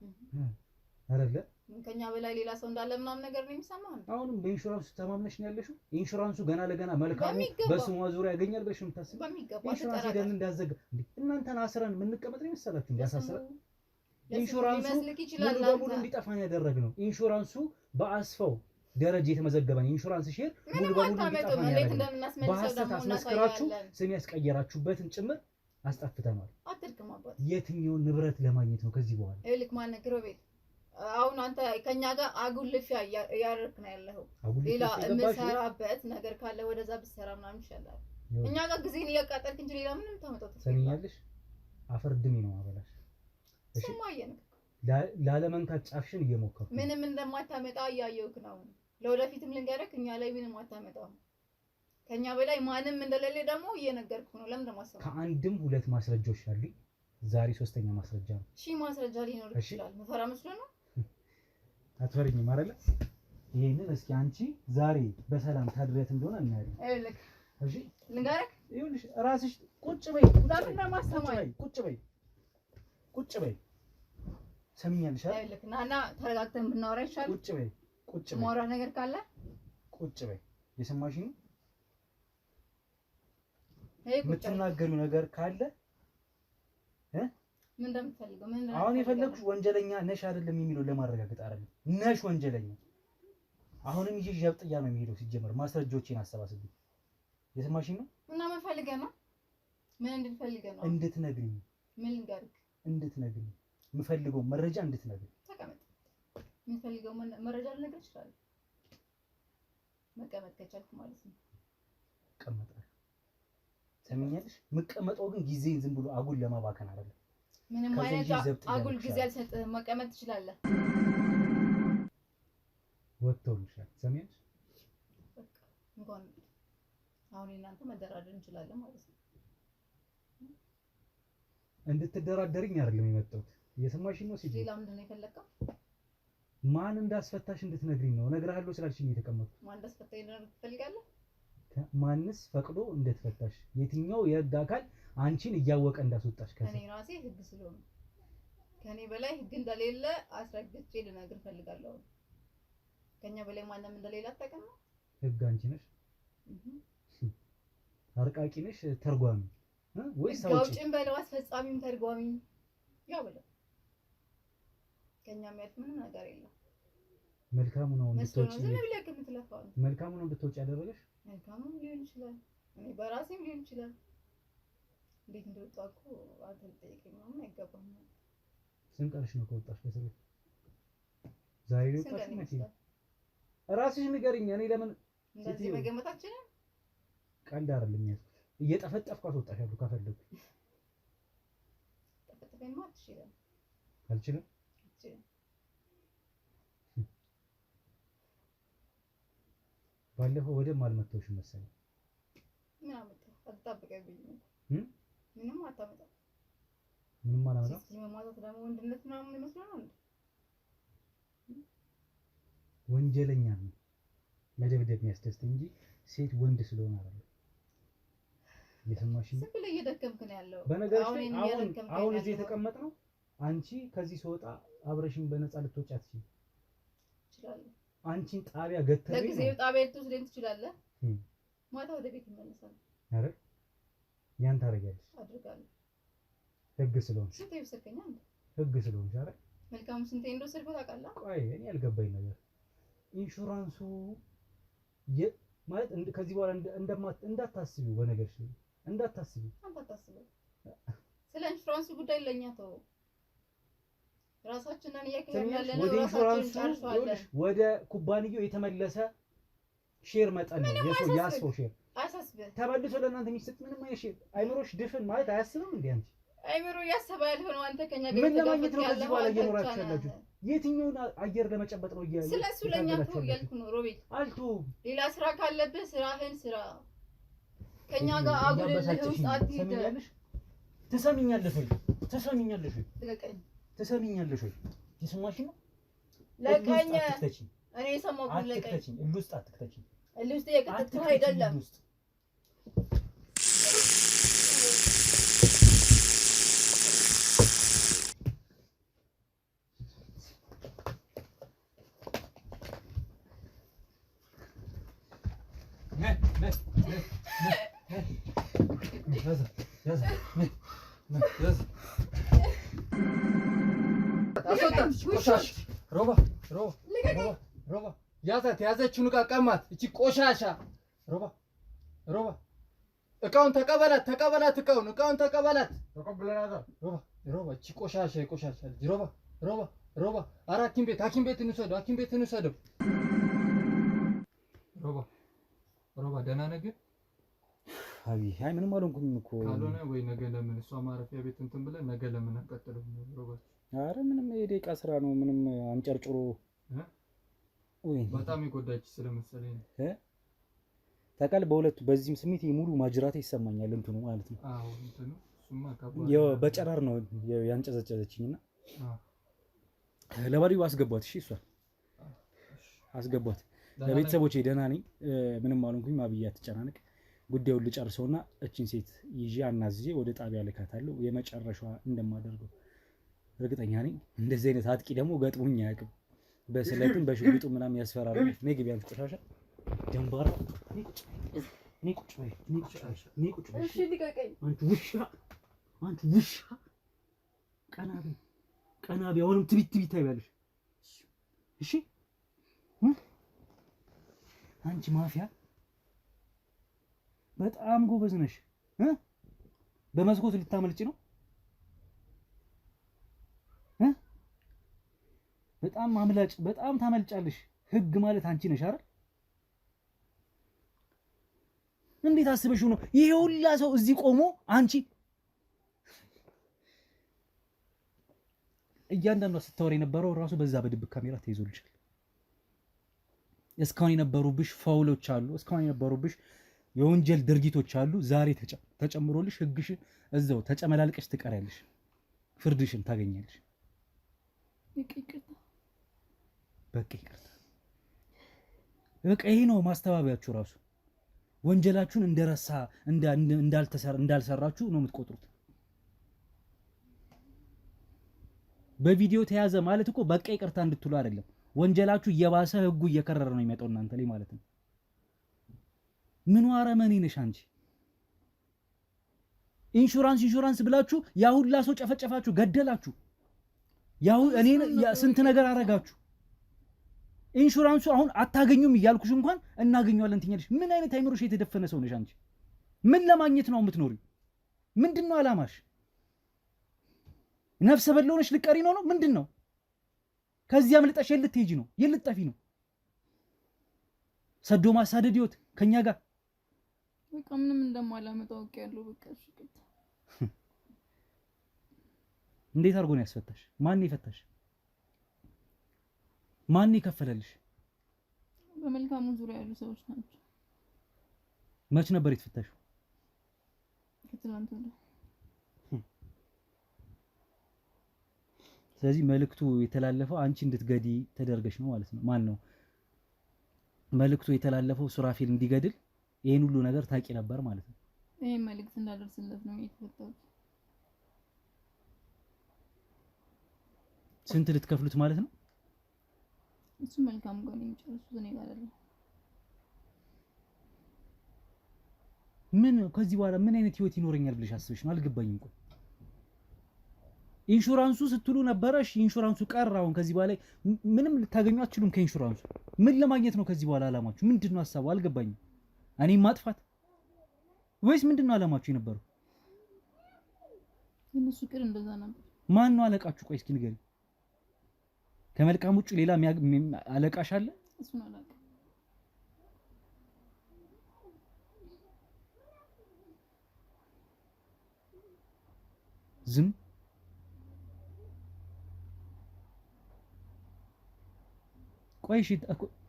አይደለ? ከኛ በላይ ሌላ ሰው እንዳለ ምናምን ነገር ነው የሚሰማው። አሁንም በኢንሹራንሱ ተማምነሽ ነው ያለሽው? ኢንሹራንሱ ገና ለገና መልካሙ በስሟ ዙሪያ ያገኛል ብለሽ ነው የምታስበው? ኢንሹራንስ ሄደን እንዳዘጋ እናንተን አስረን የምንቀመጥ ነው የመሰላችሁ? እንዲያሳስረን ኢንሹራንሱ ሙሉ በሙሉ እንዲጠፋ ነው ያደረግነው። ኢንሹራንሱ በአስፈው ደረጃ የተመዘገበ ነው። ኢንሹራንስ ሼር ሙሉ በሙሉ እንዲጠፋ ነው ያደረግነው። በሐሰት አስመስክራችሁ ስም ያስቀየራችሁበትን ጭምር አስጠፍተናል። አትልከም አባት። የትኛውን ንብረት ለማግኘት ነው ከዚህ በኋላ? እልክ ማን ነው ሮቤል? አሁን አንተ ከኛ ጋር አጉልፊያ እያደረክ ነው ያለኸው። ሌላ የምሰራበት ነገር ካለ ወደዛ ብትሰራ ምናምን ይሻላል። እኛ ጋር ጊዜን እያቃጠልክ እንጂ ሌላ ምንም ታመጣው ሰሚኛለሽ? አፈር ድሜ ነው ማበላሽ። እሺ ማየን ላለመንካት ጫፍሽን እየሞከርኩ ምንም እንደማታመጣ እያየሁክ ነው። ለወደፊትም ልንገርክ እኛ ላይ ምንም አታመጣም። ከኛ በላይ ማንም እንደሌለ ደግሞ እየነገርኩ ነው። ለምን ደማሰው ከአንድም ሁለት ማስረጃዎች አሉኝ። ዛሬ ሶስተኛ ማስረጃ ነው። እሺ ማስረጃ ሊኖር ይችላል። መፈራ መስሎ ነው። አትፈሪኝም አይደለ? ይሄንን እስኪ አንቺ ዛሬ በሰላም ታድሪያት እንደሆነ እናያለን። አይልክ እሺ ልንገርክ፣ ይኸውልሽ ራስሽ ቁጭ በይ። ለምን እንደማሰማኝ ቁጭ በይ። ሰሚኛለሽ አይደል? አይልክ ናና ተረጋግተን ብናወራ ይሻላል። ቁጭ በይ። ማውራ ነገር ካለ ቁጭ በይ። የሰማሽኝ ነው? ቁጭ የምትናገሪው ነገር ካለ ምን እንደምትፈልገው አሁን የፈለግሽ ወንጀለኛ ነሽ አይደለም የሚለው ለማረጋገጥ አይደለም። ነሽ ወንጀለኛ። አሁንም ይዤ ጀብጥያ ነው የሚሄደው። ሲጀመር ማስረጃዎችን አሰባስብ። የሰማሽኝ ነው? እና ምን ፈልገህ ነው? ምን እንድትፈልገህ ነው? እንድትነግሪኝ። ምን ልንገርህ? እንድትነግሪኝ የምፈልገው መረጃ እንድትነግሪኝ። ተቀመጥ። የምፈልገው መረጃ ልነግርህ እችላለሁ። መቀመጥ ከቻልክ ማለት ነው። እቀመጣለሁ። ሰሚኛለሽ? የምቀመጠው ግን ጊዜን ዝም ብሎ አጉል ለማባከን አይደለም። ምንም አይነት አጉል ጊዜ አልሰጥህም። መቀመጥ ትችላለህ። ወጥቶልሻል። ሰሚያለሽ? በቃ እንኳን አሁን እናንተ መደራደር እንችላለን ማለት ነው። እንድትደራደሪኝ አይደለም የመጣሁት። እየሰማሽኝ ነው? ሲል ሌላ ምንድን ነው የፈለከው? ማን እንዳስፈታሽ እንድትነግሪኝ ነው። እነግርሃለሁ ስላልሽኝ የተቀመጥኩት። ማን እንዳስፈታኝ ትፈልጋለህ? ማንስ ፈቅዶ እንደተፈታሽ፣ የትኛው የህግ አካል አንቺን እያወቀ እንዳስወጣሽ? እኔ ራሴ ህግ ስለሆነ ከኔ በላይ ህግ እንደሌለ አስረግጬ ልነግርህ ፈልጋለሁ። ከኛ በላይ ማንም እንደሌለ አታውቅም። ህግ አንቺ ነሽ። አርቃቂ ነሽ፣ ተርጓሚ ወይስ አውጪ? አውጪም በለው አስፈጻሚም ተርጓሚም ያው በለው። ከኛ የሚያልፍ ምንም ነገር የለም። መልካሙ ነው እንድትወጪ መልካሙ ነው እንድትወጪ ያደረገሽ። መልካሙም ሊሆን ይችላል፣ እኔ በራሴም ሊሆን ይችላል። እንዴት እንደወጣሁ እኮ አንተ ልጠይቀኝ ምናምን አይገባም። ስንት ቀንሽ ነው ከወጣሽ? በሰለኝ ዛሬ ወጣሽ መቼ? ራስሽ ንገሪኝ። እኔ ለምን እንደዚህ መገመታችንን ቀልድ አይደለም ያልኩት። እየጠፈጠፍኩ አስወጣሻለሁ ከፈለኩ። ጠፈጠፈኝ ማለት ይችላል። አልችልም። ባለፈው ወደም አልመጣሁሽም መሰለኝ። ምን አመጣህ? አትጠብቀኝ። ምንም አታመጣም። ምንም አላመጣም። መማታት ደግሞ ወንድነት ምናምን ይመስላል። ወንጀለኛ ነው መደብደብ የሚያስደስተኝ እንጂ ሴት ወንድ ስለሆነ አይደለም። እየሰማሽኝ? ዝም ብለህ እየደከምክ ነው ያለው። በነገርሽ አሁን እዚህ የተቀመጥነው አንቺ ከዚህ ስወጣ አብረሽኝ በነፃ ልትወጪ አትችይም። እችላለሁ። አንቺን ጣቢያ ገተረኝ። ለጊዜው ጣቢያ ልትወስደኝ ትችላለህ። ማታ ወደ ቤት ይመለሳል። አረ ያን ታረጋለሽ። አድርጋለሁ። ህግ ስለሆንሽ። ስንቴ ብሰርከኛ እንዴ? ህግ ስለሆንሽ። አረ መልካም ስንቴ እንደወሰድኩት ታውቃለህ? ቆይ እኔ ያልገባኝ ነገር ኢንሹራንሱ ማለት ከዚህ በኋላ እንዳታስቢው፣ በነገርሽ ላይ እንዳታስቢው። አንተ አታስበው። ስለ ኢንሹራንሱ ጉዳይ ለኛ ተው። ራሳችንን እያከለልን ያለነው ራሳችንን ጨርሷለን። ወደ ኩባንያው የተመለሰ ሼር መጠን ነው የሰው ሼር አያሳስብህ። ተመልሶ ለእናንተ የሚሰጥ ምንም አይነት ሼር አይምሮሽ ድፍን ማለት አያስብም እንዴ? አንቺ አይምሮ ያሰበ ያልሆነው አንተ ከኛ ጋር ምን ለማግኘት ነው ከዚህ በኋላ እየኖራችሁ ያላችሁ? የትኛውን አየር ለመጨበጥ ነው? ስለሱ ለኛ ተው እያልኩ ነው ሮቤል። አልቱ ሌላ ስራ ካለብህ ስራህን ስራ። ከኛ ጋር አጉልልህ ውስጥ አትሄድ። ትሰሚኛለሽ ወይ? ትሰሚኛለሽ ወይ? ልቀቀኝ። ትሰሚኛለሽ ወይ? የሰማሽኝ ነው? ለቀኝ። እኔ የሰማሁት ለቀኝ። እልህ ውስጥ አትክተቺኝ። እልህ ውስጥ የከተትኩህ አይደለም። ሮባ ያዛት። ያዘችውን ዕቃ ቀማት። እቺ ቆሻሻ ሮባ እቃውን ተቀበላት። እቃውን ተቀበላት። ሮባ እቺ ቆሻሻ ልጅ ሮባ ኧረ ሐኪም ቤት እንውሰደው። ሮባ ደህና ነህ ግን? አቢ አይ ምንም አልሆንኩኝም እኮ ካልሆነ ወይ ነገ ለምን እሷ ማረፊያ ቤት እንትን ብለህ ነገ ለምን አቀጥለው ሮባት? አረ ምንም የደቂቃ ስራ ነው። ምንም አንጨርጭሮ ወይ በጣም የጎዳች ስለመሰለኝ ታውቃለህ። በሁለቱ በዚህም ስሜት ሙሉ ማጅራቴ ይሰማኛል እንትኑ ማለት ነው። አዎ እንትኑ እሱማ ከባድ ያው በጨራር ነው ያንጨዘጨዘችኝና ለባዲው አስገቧት። እሺ እሷ አስገቧት። ለቤተሰቦቼ ደህና ነኝ፣ ምንም አልሆንኩኝ። አብዬ አትጨናነቅ። ጉዳዩን ልጨርሰውና እቺን ሴት ይዤ አናዝዤ ወደ ጣቢያ ልካታለሁ። የመጨረሻዋ እንደማደርገው እርግጠኛ ነኝ። እንደዚህ አይነት አጥቂ ደግሞ ገጥሞኝ አያውቅም። በስለትም በሽጉጡ ምናምን ያስፈራራል። ነይ ግቢ አንቺ ቆሻሻ ደንባራ፣ ነይ ቁጭ በይ፣ ነይ ቁጭ በይ። እሺ ልቀቀኝ። አንቺ ውሻ ቀና በይ፣ ቀና በይ። አሁንም ትቢት ታይባለሽ። እሺ አንቺ ማፊያ በጣም ጎበዝ ነሽ። በመስኮት ልታመልጪ ነው። በጣም አምላጭ፣ በጣም ታመልጫለሽ። ህግ ማለት አንቺ ነሽ አይደል? እንዴት አስበሽው ነው ይሄ ሁላ ሰው እዚህ ቆሞ አንቺ እያንዳንዷ ስታወሪ የነበረው ራሱ በዛ በድብቅ ካሜራ ተይዞልሻል። እስካሁን የነበሩብሽ ፋውሎች አሉ፣ እስካሁን የነበሩብሽ የወንጀል ድርጊቶች አሉ። ዛሬ ተጨምሮልሽ ህግሽ እዛው ተጨመላልቀሽ ትቀሪያለሽ፣ ፍርድሽን ታገኛለሽ። በቃ ይቅርታ። በቃ ይሄ ነው ማስተባበያችሁ። ራሱ ወንጀላችሁን እንደረሳ እንዳልሰራችሁ ነው የምትቆጥሩት። በቪዲዮ ተያዘ ማለት እኮ በቃ ይቅርታ እንድትሉ አይደለም። ወንጀላችሁ እየባሰ ህጉ እየከረረ ነው የሚመጣው እናንተ ላይ ማለት ነው። ምን አረመኔ ነሽ አንቺ? ኢንሹራንስ ብላችሁ ያ ሁላ ሰው ጨፈጨፋችሁ፣ ገደላችሁ። ያው እኔን ስንት ነገር አረጋችሁ። ኢንሹራንሱ አሁን አታገኙም እያልኩሽ እንኳን እናገኘዋለን ትኛለሽ። ምን አይነት አይምሮሽ የተደፈነ ሰው ነሽ አንቺ? ምን ለማግኘት ነው የምትኖሪው? ምንድነው አላማሽ? ነፍሰ በላ ሆነሽ ልቀሪ ነው? ምንድነው? ከዚያም ልጠሽ የልትሄጂ ነው? የልትጠፊ ነው? ሰዶ ማሳደድ ህይወት ከኛ ጋር በቃ ምንም እንደማላመጣ አውቄያለሁ። በቃ እሺ። እንዴት አድርጎ ነው ያስፈታሽ? ማን ይፈታሽ? ማን ይከፈለልሽ? በመልካሙ ዙሪያ ያሉ ሰዎች ናቸው። መች ነበር የተፈታሽው? ከትናንት ወዲያ። ስለዚህ መልእክቱ የተላለፈው አንቺ እንድትገዲ ተደርገሽ ነው ማለት ነው። ማን ነው መልእክቱ የተላለፈው? ሱራፌል እንዲገድል ይሄን ሁሉ ነገር ታቂ ነበር ማለት ነው። ይሄ መልእክት እንዳደርስለት ነው የተፈታው። ስንት ልትከፍሉት ማለት ነው? እሱ መልካም ጎን የሚጨርሱት እኔ ጋር አይደለም። ምን ከዚህ በኋላ ምን አይነት ህይወት ይኖረኛል ብለሽ አስበሽ ነው? አልገባኝም እኮ ኢንሹራንሱ ስትሉ ነበረሽ። ኢንሹራንሱ ቀረ። አሁን ከዚህ በኋላ ምንም ልታገኙ አትችሉም ከኢንሹራንሱ። ምን ለማግኘት ነው ከዚህ በኋላ አላማችሁ? ምንድነው ሐሳቡ? አልገባኝም። እኔም ማጥፋት ወይስ ምንድነው አላማችሁ የነበረው? እነሱ ቅር እንደዛ ነበር። ማን ነው አለቃችሁ? ቆይ እስኪ ንገሪኝ። ከመልካም ውጭ ሌላ አለቃሽ አለ? እሱን አላውቅም። ዝም ቆይ እሺ፣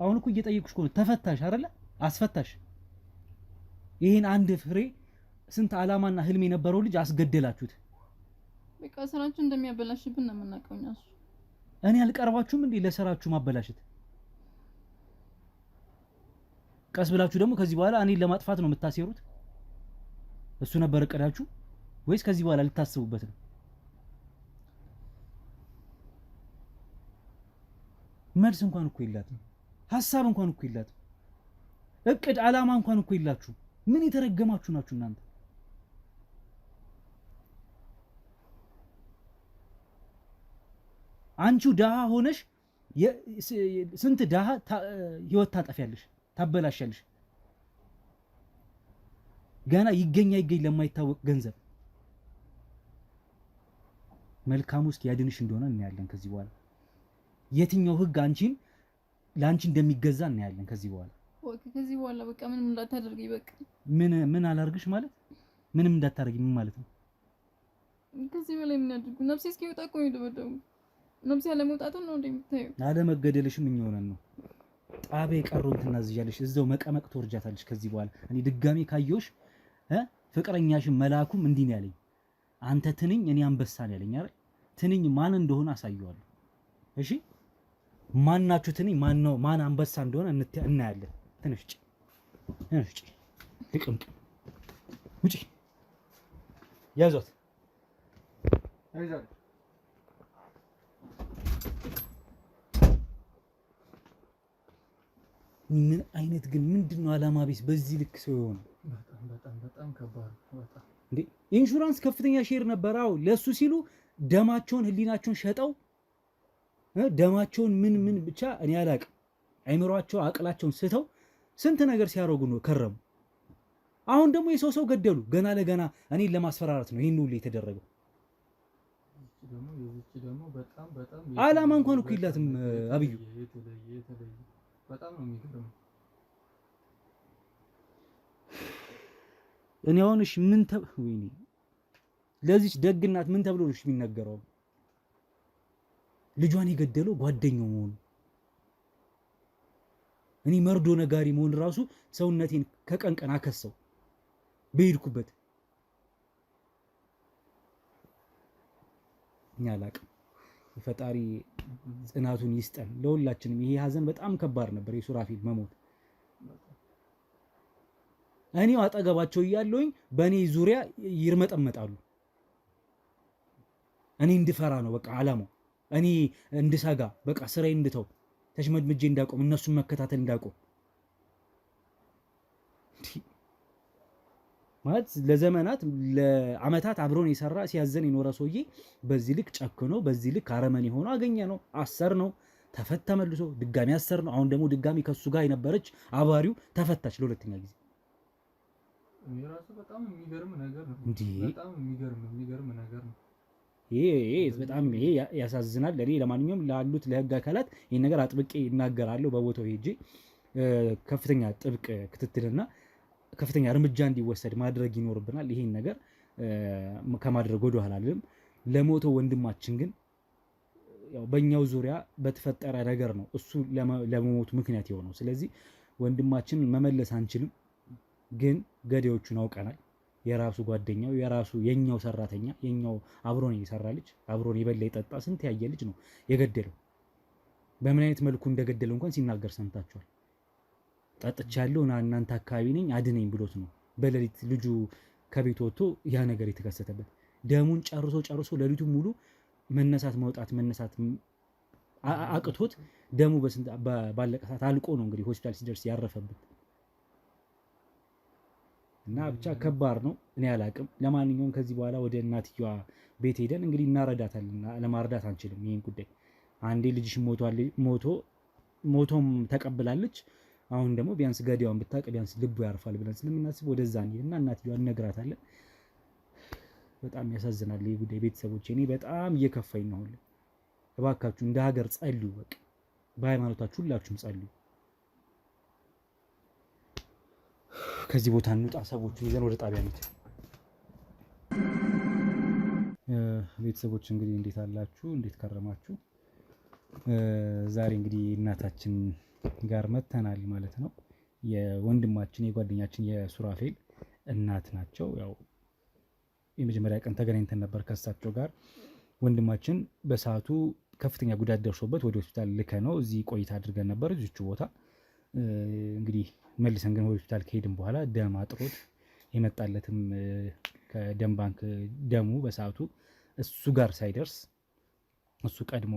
አሁን እኮ እየጠየቅኩሽ እኮ ነው። ተፈታሽ አይደለ? አስፈታሽ። ይሄን አንድ ፍሬ ስንት አላማና ህልም የነበረው ልጅ አስገደላችሁት። በቃ ስራችሁ እንደሚያበላሽብን ነው የምናውቀው እኛ። እኔ አልቀርባችሁም እንዴ ለሰራችሁ ማበላሸት? ቀስ ብላችሁ ደግሞ ከዚህ በኋላ እኔን ለማጥፋት ነው የምታሴሩት? እሱ ነበር እቅዳችሁ ወይስ ከዚህ በኋላ ልታስቡበት ነው? መልስ እንኳን እኮ የላትም። ሐሳብ እንኳን እኮ የላትም። እቅድ አላማ እንኳን እኮ የላችሁ። ምን የተረገማችሁ ናችሁ እናንተ? አንቺው ደሃ ሆነሽ ስንት ደሃ ህይወት ታጠፊያለሽ፣ ታበላሻለሽ። ገና ይገኝ ለማይታወቅ ገንዘብ መልካሙ እስኪ ያድንሽ እንደሆነ እናያለን ከዚህ በኋላ። የትኛው ህግ አንቺን ለአንቺ እንደሚገዛ እናያለን ከዚህ በኋላ። ወክ ከዚህ በኋላ በቃ ምንም እንዳታደርጊ በቃ ምን አላርግሽ ማለት ምንም እንዳታረጊ ምን ማለት ነው? ከዚህ በላይ ምን አድርጉ? ነፍሴ እስኪወጣ እኮ ነው የደበደቡ። ነፍሴ አለመውጣቱን ነው እንደምታየው። አለመገደልሽም ምን ይሆናል ነው? ጣቤ ቀሩን ትናዝዣለሽ፣ እዛው መቀመቅ ትወርጃታለሽ። ከዚህ በኋላ እኔ ድጋሜ ካየሁሽ ፍቅረኛሽን መላኩም እንዲህ ነው ያለኝ። አንተ ትንኝ እኔ አንበሳ ነው ያለኝ አይደል? ትንኝ ማን እንደሆነ አሳየዋለሁ። እሺ ማናችሁ ትንኝ ማን አንበሳ እንደሆነ እናያለን። ትንሽ ልቅምቅ ውጪ ያዟት ምን አይነት ግን ምንድነው አላማ ቢስ በዚህ ልክ ሰው የሆነ በጣም ከባድ በጣም እንዴ ኢንሹራንስ ከፍተኛ ሼር ነበራው ለሱ ሲሉ ደማቸውን ህሊናቸውን ሸጠው ደማቸውን ምን ብቻ እኔ አላቅም አይምሯቸው አቅላቸውን ስተው ስንት ነገር ሲያረጉ ነው ከረሙ። አሁን ደግሞ የሰው ገደሉ ገና ለገና እኔን ለማስፈራራት ነው ይሄን ሁሉ የተደረገው። ደግሞ በጣም አላማ እንኳን እኮ የላትም አብዩ። በጣም ነው የሚገርመው። እኔ አሁንሽ ወይኔ ለዚች ደግናት ምን ተብሎ ነው የሚነገረው? ልጇን የገደለው ጓደኛው መሆኑ እኔ መርዶ ነጋሪ መሆን ራሱ ሰውነቴን ከቀን አከሰው በሄድኩበት። እኛ አላቅም። ፈጣሪ ጽናቱን ይስጠን ለሁላችንም። ይሄ ሀዘን በጣም ከባድ ነበር፣ የሱራፊል መሞት። እኔው አጠገባቸው እያለሁኝ በእኔ ዙሪያ ይርመጠመጣሉ። እኔ እንድፈራ ነው በቃ አላማው። እኔ እንድሰጋ በቃ ስራዬን እንድተው ተሽመድምጄ እንዳቆም እነሱን መከታተል እንዳቆም ማለት ለዘመናት ለአመታት አብሮን የሰራ ሲያዘን የኖረ ሰውዬ በዚህ ልክ ጨክኖ በዚህ ልክ አረመኔ ሆኖ አገኘ ነው። አሰር ነው ተፈታ፣ መልሶ ድጋሚ አሰር ነው። አሁን ደግሞ ድጋሚ ከሱ ጋር የነበረች አባሪው ተፈታች ለሁለተኛ ጊዜ። የራሱ በጣም የሚገርም ነገር ነው። በጣም የሚገርም ነገር ነው። ይሄ በጣም ያሳዝናል። እኔ ለማንኛውም ላሉት ለህግ አካላት ይሄን ነገር አጥብቄ እናገራለሁ። በቦታው ሄጄ ከፍተኛ ጥብቅ ክትትልና ከፍተኛ እርምጃ እንዲወሰድ ማድረግ ይኖርብናል። ይሄን ነገር ከማድረግ ወደ ኋላ አልልም። ለሞተው ወንድማችን ግን ያው በእኛው ዙሪያ በተፈጠረ ነገር ነው እሱ ለመሞቱ ምክንያት የሆነው። ስለዚህ ወንድማችን መመለስ አንችልም፣ ግን ገዳዮቹን አውቀናል። የራሱ ጓደኛው የኛው ሰራተኛ የኛው አብሮን የሰራ ልጅ አብሮን የበላ የጠጣ ስንት ያየ ልጅ ነው የገደለው። በምን አይነት መልኩ እንደገደለው እንኳን ሲናገር ሰምታችኋል። ጠጥቻለሁ እና እናንተ አካባቢ ነኝ አድነኝ ብሎት ነው በሌሊት ልጁ ከቤት ወጥቶ ያ ነገር የተከሰተበት። ደሙን ጨርሶ ሌሊቱን ሙሉ መነሳት አቅቶት ደሙ ባለቀ ሰዓት አልቆ ነው እንግዲህ ሆስፒታል ሲደርስ ያረፈበት። እና ብቻ ከባድ ነው። እኔ አላቅም። ለማንኛውም ከዚህ በኋላ ወደ እናትየዋ ቤት ሄደን እንግዲህ እናረዳታለን። ለማርዳት አንችልም ይሄን ጉዳይ። አንዴ ልጅሽ ሞቶም ተቀብላለች። አሁን ደግሞ ቢያንስ ገዳዩን ብታውቅ ቢያንስ ልቡ ያርፋል ብለን ስለምናስብ ወደዛ እንሂድና እናትየዋን እነግራታለን። በጣም ያሳዝናል ይሄ ጉዳይ ቤተሰቦቼ። እኔ በጣም እየከፋኝ ነው። እባካችሁ እንደ ሀገር ጸልዩ። በቃ በሃይማኖታችሁ ሁላችሁም ጸልዩ። ከዚህ ቦታ እንውጣ፣ ሰዎችን ይዘን ወደ ጣቢያ እንሂድ። ቤተሰቦች እንግዲህ እንዴት አላችሁ? እንዴት ከረማችሁ? ዛሬ እንግዲህ እናታችን ጋር መተናል ማለት ነው። የወንድማችን የጓደኛችን የሱራፌል እናት ናቸው። ያው የመጀመሪያ ቀን ተገናኝተን ነበር ከእሳቸው ጋር። ወንድማችን በሰዓቱ ከፍተኛ ጉዳት ደርሶበት ወደ ሆስፒታል ልከነው እዚህ ቆይታ አድርገን ነበር እዚቹ ቦታ። እንግዲህ መልሰን ግን ሆስፒታል ከሄድን በኋላ ደም አጥሮት የመጣለትም ከደም ባንክ ደሙ በሰዓቱ እሱ ጋር ሳይደርስ እሱ ቀድሞ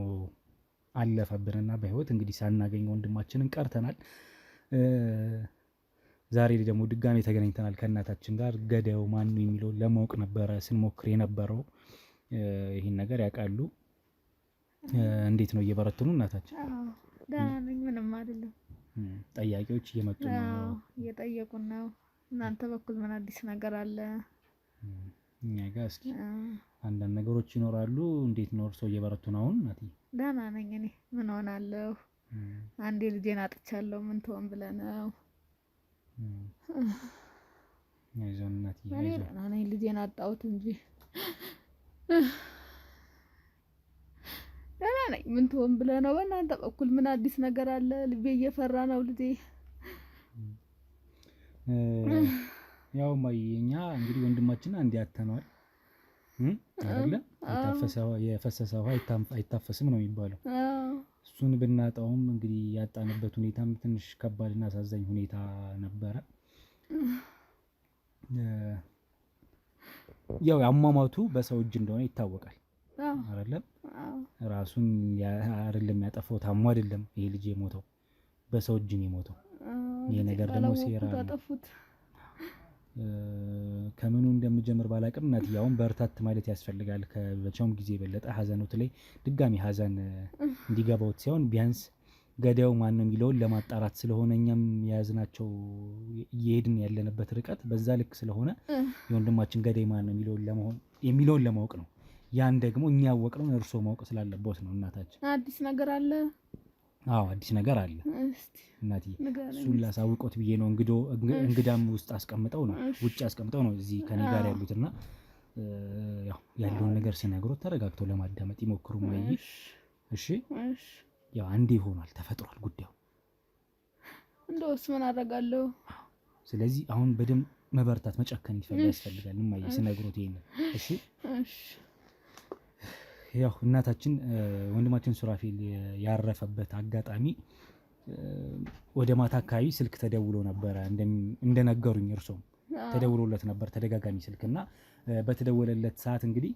አለፈብንና በህይወት እንግዲህ ሳናገኝ ወንድማችንን ቀርተናል። ዛሬ ደግሞ ድጋሜ ተገናኝተናል ከእናታችን ጋር። ገዳዩ ማን ነው የሚለው ለማወቅ ነበረ ስንሞክር የነበረው። ይህን ነገር ያውቃሉ። እንዴት ነው እየበረቱ ነው እናታችን? ደህና ነኝ፣ ምንም አይደለም። ጠያቂዎች እየመጡ ነው፣ እየጠየቁን ነው። እናንተ በኩል ምን አዲስ ነገር አለ? እኛ ጋር እስኪ አንዳንድ ነገሮች ይኖራሉ። እንዴት ነው እርሶ እየበረቱ ነው አሁን? እናቴ ደህና ነኝ እኔ ምን ሆናለሁ? አንዴ ልጄን አጥቻለሁ። ምን ትሆን ብለህ ነው? አይዞን እናትዬ እኔ ደህና ነኝ ልጄን አጣሁት እንጂ ደህና ነኝ። ምን ትሆን ብለህ ነው? በእናንተ በኩል ምን አዲስ ነገር አለ? ልቤ እየፈራ ነው ልጄ። ያው እኛ እንግዲህ ወንድማችን አንድ ያተነዋል አይደለ? የፈሰሰ ውሃ አይታፈስም ነው የሚባለው። እሱን ብናጣውም እንግዲህ ያጣንበት ሁኔታም ትንሽ ከባድና አሳዛኝ ሁኔታ ነበረ። ያው አሟሟቱ በሰው እጅ እንደሆነ ይታወቃል አይደለም? ራሱን አይደለም ያጠፋው፣ ታሞ አይደለም ይሄ ልጅ የሞተው፣ በሰው እጅ ነው የሞተው። ይሄ ነገር ደግሞ ሴራ ነው። ከምኑ እንደምጀምር ባላቅም እናትዬውን በርታት ማለት ያስፈልጋል። ከበቻውም ጊዜ የበለጠ ሀዘኖት ላይ ድጋሚ ሀዘን እንዲገባውት ሳይሆን ቢያንስ ገዳዩ ማን ነው የሚለውን ለማጣራት ስለሆነ እኛም የያዝናቸው እየሄድን ያለንበት ርቀት በዛ ልክ ስለሆነ የወንድማችን ገዳይ ማን ነው የሚለውን ለማወቅ ነው። ያን ደግሞ እኛ ያወቅነው እርሶ ማወቅ ስላለበት ነው። እናታችን አዲስ ነገር አለ? አዎ አዲስ ነገር አለ እናትዬ። እሱን ላሳውቆት ብዬ ነው። እንግዳም ውስጥ አስቀምጠው ነው ውጭ አስቀምጠው ነው እዚህ ከኔ ጋር ያሉትና ያው ያለውን ነገር ሲነግሮት ተረጋግተው ለማዳመጥ ይሞክሩ ማይ። እሺ ያው አንዴ ሆኗል፣ ተፈጥሯል ጉዳዩ። እንደውስ ምን አደርጋለሁ? ስለዚህ አሁን በደንብ መበርታት መጨከን ያስፈልጋል ማይ ሲነግሮት ይሄን። እሺ ያው እናታችን ወንድማችን ሱራፌል ያረፈበት አጋጣሚ ወደ ማታ አካባቢ ስልክ ተደውሎ ነበረ እንደነገሩኝ። እርሶም ተደውሎለት ነበር ተደጋጋሚ ስልክና በተደወለለት ሰዓት እንግዲህ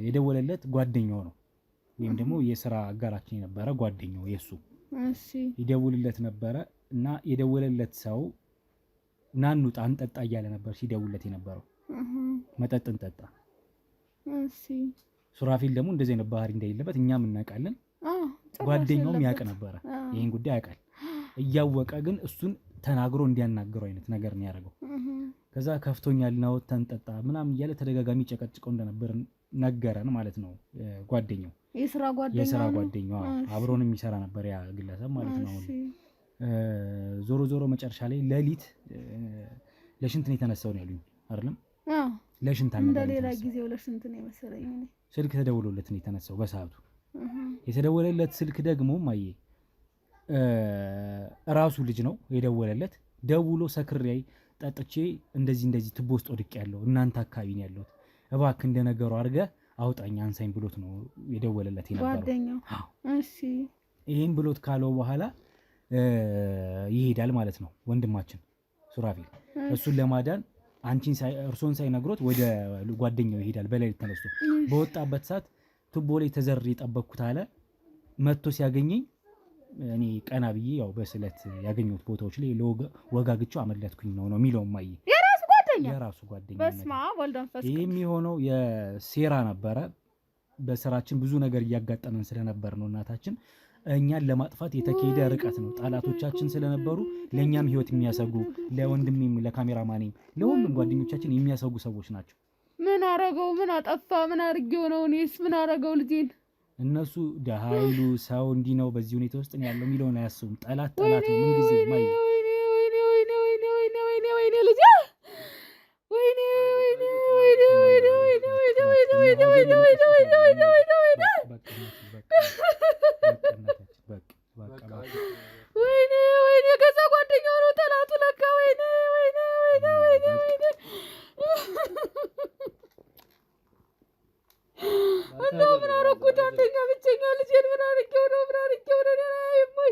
የደወለለት ጓደኛው ነው ወይም ደግሞ የሥራ አጋራችን የነበረ ጓደኛው የሱ ይደውልለት ነበረ እና የደወለለት ሰው ናኑጣ እንጠጣ እያለ ነበር ሲደውልለት የነበረው። መጠጥ እንጠጣ። ሱራፌል ደግሞ እንደዚህ አይነት ባህሪ እንደሌለበት እኛም እናውቃለን። ጓደኛውም ያውቅ ነበረ ይሄን ጉዳይ ያውቃል። እያወቀ ግን እሱን ተናግሮ እንዲያናገረው አይነት ነገር ነው ያደረገው። ከዛ ከፍቶኛል ነው ተንጠጣ ምናምን እያለ ተደጋጋሚ ጨቀጭቀው እንደነበር ነገረን ማለት ነው። ጓደኛው የሥራ ጓደኛው አብሮንም ይሰራ ነበር ያ ግለሰብ ማለት ነው። ዞሮ መጨረሻ ላይ ሌሊት ለሽንት ነው የተነሳው ነው ያሉኝ አይደለም? ለሽንት እንደሌላ ጊዜው ለሽንት ነው መሰለኝ። ስልክ ተደውሎለት ነው የተነሳው በሰዓቱ። የተደወለለት ስልክ ደግሞ ማየ ራሱ ልጅ ነው የደወለለት። ደውሎ ሰክሬ ጠጥቼ እንደዚህ ቱቦ ውስጥ ወድቄያለሁ፣ እናንተ አካባቢ ነው ያለሁት፣ እባክህ እንደነገሩ አድርገህ አውጣኝ አንሳኝ ብሎት ነው የደወለለት የነበረው ጓደኛው። እሺ ይሄን ብሎት ካለው በኋላ ይሄዳል ማለት ነው ወንድማችን ሱራፌል። እሱን ለማዳን እርሶን ሳይነግሮት ወደ ጓደኛው ይሄዳል በሌሊት ተነስቶ። በወጣበት ሰዓት ቱቦ ላይ ተዘርሬ ጠበቅኩት አለ። መጥቶ ሲያገኘኝ እኔ ቀና ብዬ ያው በስለት ያገኘሁት ቦታዎች ላይ ወጋግቸው አመለጥኩኝ ነው የሚለው ማየ የራሱ ጓደኛ። በስመ አብ ወልድ መንፈስ ቅዱስ። ይሄም የሆነው የሴራ ነበረ። በስራችን ብዙ ነገር እያጋጠመን ስለነበር ነው እናታችን እኛን ለማጥፋት የተካሄደ ርቀት ነው። ጠላቶቻችን ስለነበሩ ለእኛም ህይወት የሚያሰጉ ለወንድሜም ለካሜራማኔም ለሁሉም ጓደኞቻችን የሚያሰጉ ሰዎች ናቸው። ምን አረገው? ምን አጠፋ? ምን አርጌው ነው? እኔስ ምን አረገው ልጄን? እነሱ ደሃይሉ ሰው እንዲህ ነው በዚህ ሁኔታ ውስጥ ነው ያለው የሚለውን አያስቡም። ጠላት ነው ምን ጊዜ ማይ ወይኔ ገዛ ጓደኛው ነው ጠላቱ ለካ። ወይኔ እንደው ምን አረኩት? አንደኛ ብቸኛ ልጄን ምን አርጌው ነው? አይሞይ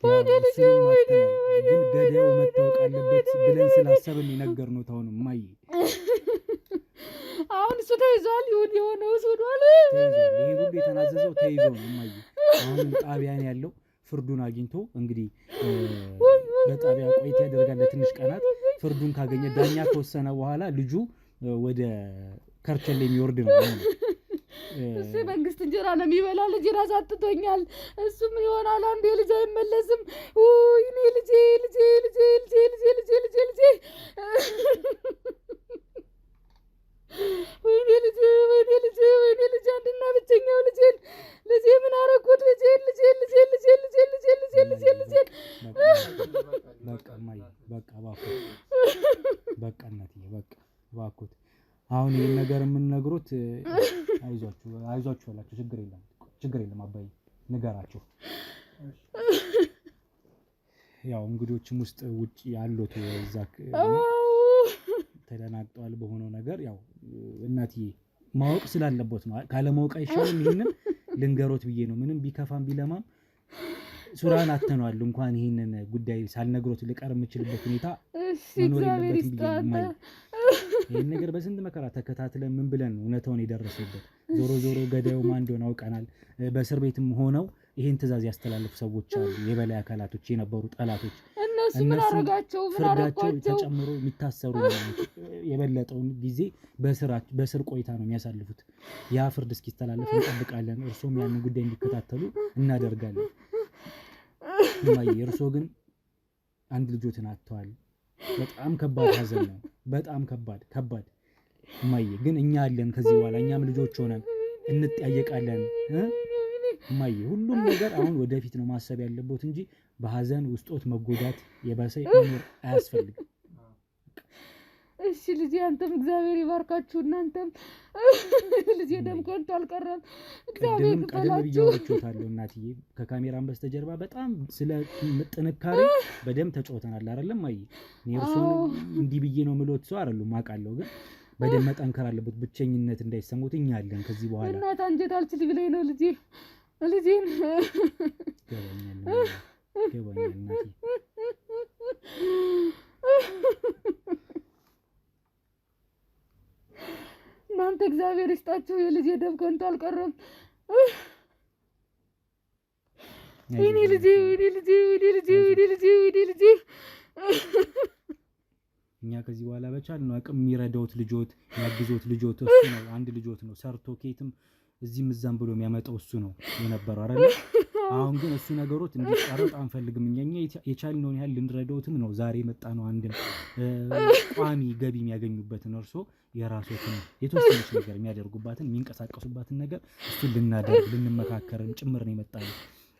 ወይኔ ልጄ ግን ገዳዩ መታወቅ አለበት ብለን ስላሰብን የነገርነው ታውን ማይ አሁን እሱ ተይዟል። ይሁን የሆነው ሆኗል። ተይዟል። ይሄ ሁሉ የተናዘዘው ተይዞ ነው ማይ። አሁን ጣቢያን ያለው ፍርዱን አግኝቶ እንግዲህ በጣቢያ ቆይታ ያደርጋል ለትንሽ ቀናት። ፍርዱን ካገኘ ዳኛ ከወሰነ በኋላ ልጁ ወደ ከርቸሌ የሚወርድ ነው ማለት ነው። እሱ መንግስት እንጀራ ነው የሚበላ። ልጄን አሳጥቶኛል። እሱ ምን ይሆናል? አንዴ ልጅ አይመለስም። ወይኔ ልጄ ወይኔ ልጄ አንድና ብቸኛው ልጄ ምን አረኩት? ልጄ በቃ እናትዬ በቃ እባክዎት አሁን ይሄን ነገር የምንነግሩት አይዟችሁ አላችሁ ችግር የለም አባዬ ንገራቸው ያው እንግዶችም ውጭ ያሉት እዛክ ተደናግጠዋል በሆነው ነገር ያው እናትዬ ማወቅ ስላለበት ነው ካለ ማወቅ አይሻልም ይሄንን ልንገሮት ብዬ ነው ምንም ቢከፋም ቢለማም ሱራን አተነዋል እንኳን ይሄንን ጉዳይ ሳልነግሮት ልቀር የምችልበት ሁኔታ መኖር የለበትም ብዬ ነው ይሄን ነገር በስንት መከራ ተከታትለን ምን ብለን ነው እውነታውን የደረሰበት ዞሮ ገዳዩ ማን እንደሆነ አውቀናል በእስር ቤትም ሆነው ይሄን ትዕዛዝ ያስተላልፉ ሰዎች አሉ የበላይ አካላቶች የነበሩ ጠላቶች እነሱ ምን አረጋቸው ተጨምሮ የሚታሰሩ የበለጠውን ጊዜ በስር ቆይታ ነው የሚያሳልፉት ያ ፍርድ እስኪስተላለፍ እንጠብቃለን እርሶም ያንን ጉዳይ እንዲከታተሉ እናደርጋለን ማይ እርሶ ግን አንድ ልጆትን አጥተዋል በጣም ከባድ ሀዘን ነው በጣም ከባድ ማይ ግን እኛ አለን ከዚህ በኋላ እኛም ልጆች ሆነን እንጠያየቃለን ማይ ሁሉም ነገር አሁን ወደፊት ነው ማሰብ ያለበት እንጂ በሀዘን ውስጦት መጎዳት የባሰ መኖር አያስፈልግም እሺ ልጄ አንተም እግዚአብሔር ይባርካችሁ እናንተም ልጄ ደም ከንቱ አልቀረም እግዚአብሔር ይባርካችሁ ቀደም እናትዬ ከካሜራም በስተጀርባ በጣም ስለ ጥንካሬ በደም ተጫውተናል አይደለም ማይ እርሶን እንዲህ ብዬ ነው ምሎት ሰው አይደለም አውቃለሁ ግን በደም መጠንከር አለበት ብቸኝነት እንዳይሰሙት እኛ አለን ከዚህ በኋላ እናት አንጀት አልችል ብለኝ ነው ልጄን ገባኛል እናቴ እናንተ እግዚአብሔር ይስጣችሁ የልጄ ደም ከንቱ አልቀረም ወይኔ ልጄ እኛ ከዚህ በኋላ በቻልነው አቅም የሚረዳውት ልጆት ያግዞት ልጆት እሱ ነው አንድ ልጆት ነው ሰርቶ ኬትም እዚህም እዛም ብሎ የሚያመጣው እሱ ነው የነበረው አይደል አሁን ግን እሱ ነገሮች እንዲቋረጥ አንፈልግም እኛ የቻልነውን ያህል ልንረዳውትም ነው ዛሬ መጣ ነው አንድም ቋሚ ገቢ የሚያገኙበትን እርሶ የራሶትን የተወሰነች ነገር የሚያደርጉባትን የሚንቀሳቀሱባትን ነገር እሱ ልናደርግ ልንመካከርም ጭምር ነው የመጣው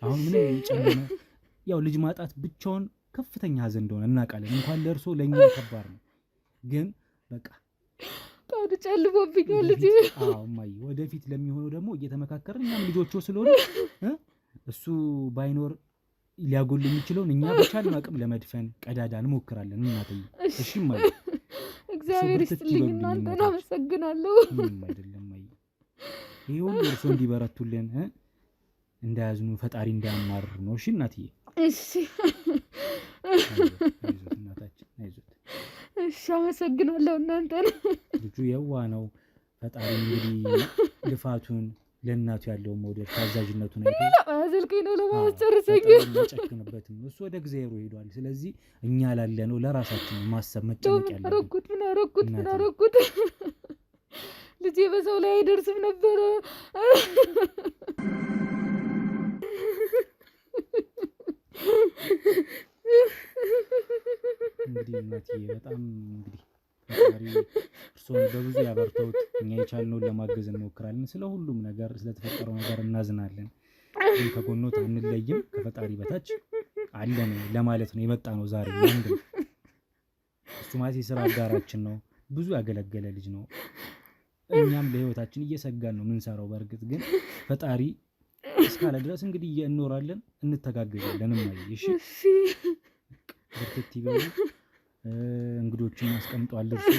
አሁን ምን ይጨመረ ያው ልጅ ማጣት ብቻውን ከፍተኛ ሀዘን እንደሆነ እናውቃለን እንኳን ለእርሶ ለኛ ከባድ ነው ግን በቃ ታውድ ጨልቦብኛል ልጅ ማይ ወደፊት ለሚሆነው ደግሞ እየተመካከርን እኛም ልጆቹ ስለሆነ እሱ ባይኖር ሊያጎል የሚችለውን እኛ በቻልን አቅም ለመድፈን ቀዳዳ እንሞክራለን እናትዬ እሺ ማይ እግዚአብሔር ይስጥልኝ እናንተን አመሰግናለሁ ምንም አይደለም ማይ ይሁን እርሶ እንዲበረቱልን እንዳያዝኑ ፈጣሪ እንዳያማርር ነው እሺ እናትዬ እሺ እናታችን አይዞት እሺ አመሰግናለሁ እናንተን ልጁ የዋ ነው ፈጣሪ እንግዲህ ልፋቱን ለእናቱ ያለው ሞዴል ታዛዥነቱን አዘልከኝ ነው ለማስጨርሰኝ ጨክንበትም እሱ ወደ እግዚአብሔር ሄዷል ስለዚህ እኛ ላለ ነው ለራሳችን ማሰብ መጨነቅ ያለብን ምን አረኩት ልጄ በሰው ላይ አይደርስም ነበር እንግዲህ እናትዬ በጣም እንግዲህ ፈጣሪ እርሶን በብዙ ያበርተውት እኛ የቻልነውን ለማገዝ እንሞክራለን ስለ ሁሉም ነገር ስለተፈጠረው ነገር እናዝናለን ግን ከጎኖት አንለይም ከፈጣሪ በታች አለን ለማለት ነው የመጣ ነው ዛሬ ወንድም እሱ ማለት የሥራ አጋራችን ነው ብዙ ያገለገለ ልጅ ነው እኛም ለህይወታችን እየሰጋን ነው ምንሰራው በርግጥ ግን ፈጣሪ እስካለ ድረስ እንግዲህ እንኖራለን እንተጋገዛለን ማለት እሺ በርክት ይበሉ እንግዶችን አስቀምጧል እርሶ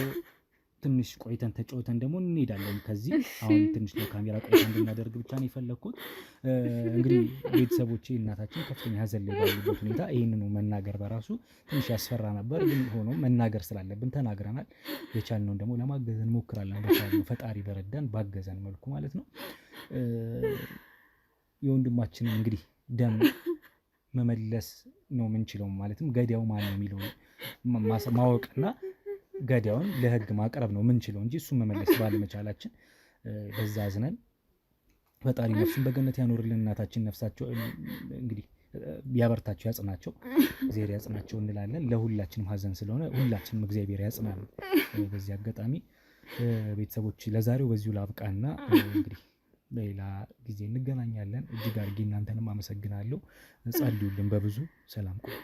ትንሽ ቆይተን ተጫውተን ደግሞ እንሄዳለን ከዚህ አሁን ትንሽ ለካሜራ ቆይተን እንድናደርግ ብቻ ነው የፈለኩት እንግዲህ ቤተሰቦቼ እናታችን ከፍተኛ ሀዘን ላይ ባሉበት ሁኔታ ይሄንን መናገር በራሱ ትንሽ ያስፈራ ነበር ግን ሆኖ መናገር ስላለብን ተናግረናል የቻልነውን ደግሞ ለማገዝ እንሞክራለን በቻልነው ፈጣሪ በረዳን ባገዘን መልኩ ማለት ነው የወንድማችንን እንግዲህ ደም መመለስ ነው ምንችለው ማለትም ገዳዩ ማን ነው የሚለው ማወቅና ገዳዩን ለህግ ማቅረብ ነው ምንችለው እንጂ እሱ መመለስ ባለመቻላችን በዛ አዝነን ፈጣሪ ነፍሱን በገነት ያኖርልን እናታችን ነፍሳቸው እንግዲህ ያበርታቸው ያጽናቸው እግዚአብሔር ያጽናቸው እንላለን ለሁላችንም ሀዘን ስለሆነ ሁላችንም እግዚአብሔር ያጽናል በዚህ አጋጣሚ ቤተሰቦች ለዛሬው በዚሁ ላብቃና እንግዲህ በሌላ ጊዜ እንገናኛለን እጅግ አድርጌ እናንተንም አመሰግናለሁ ጸልዩልን በብዙ ሰላም ቆዩ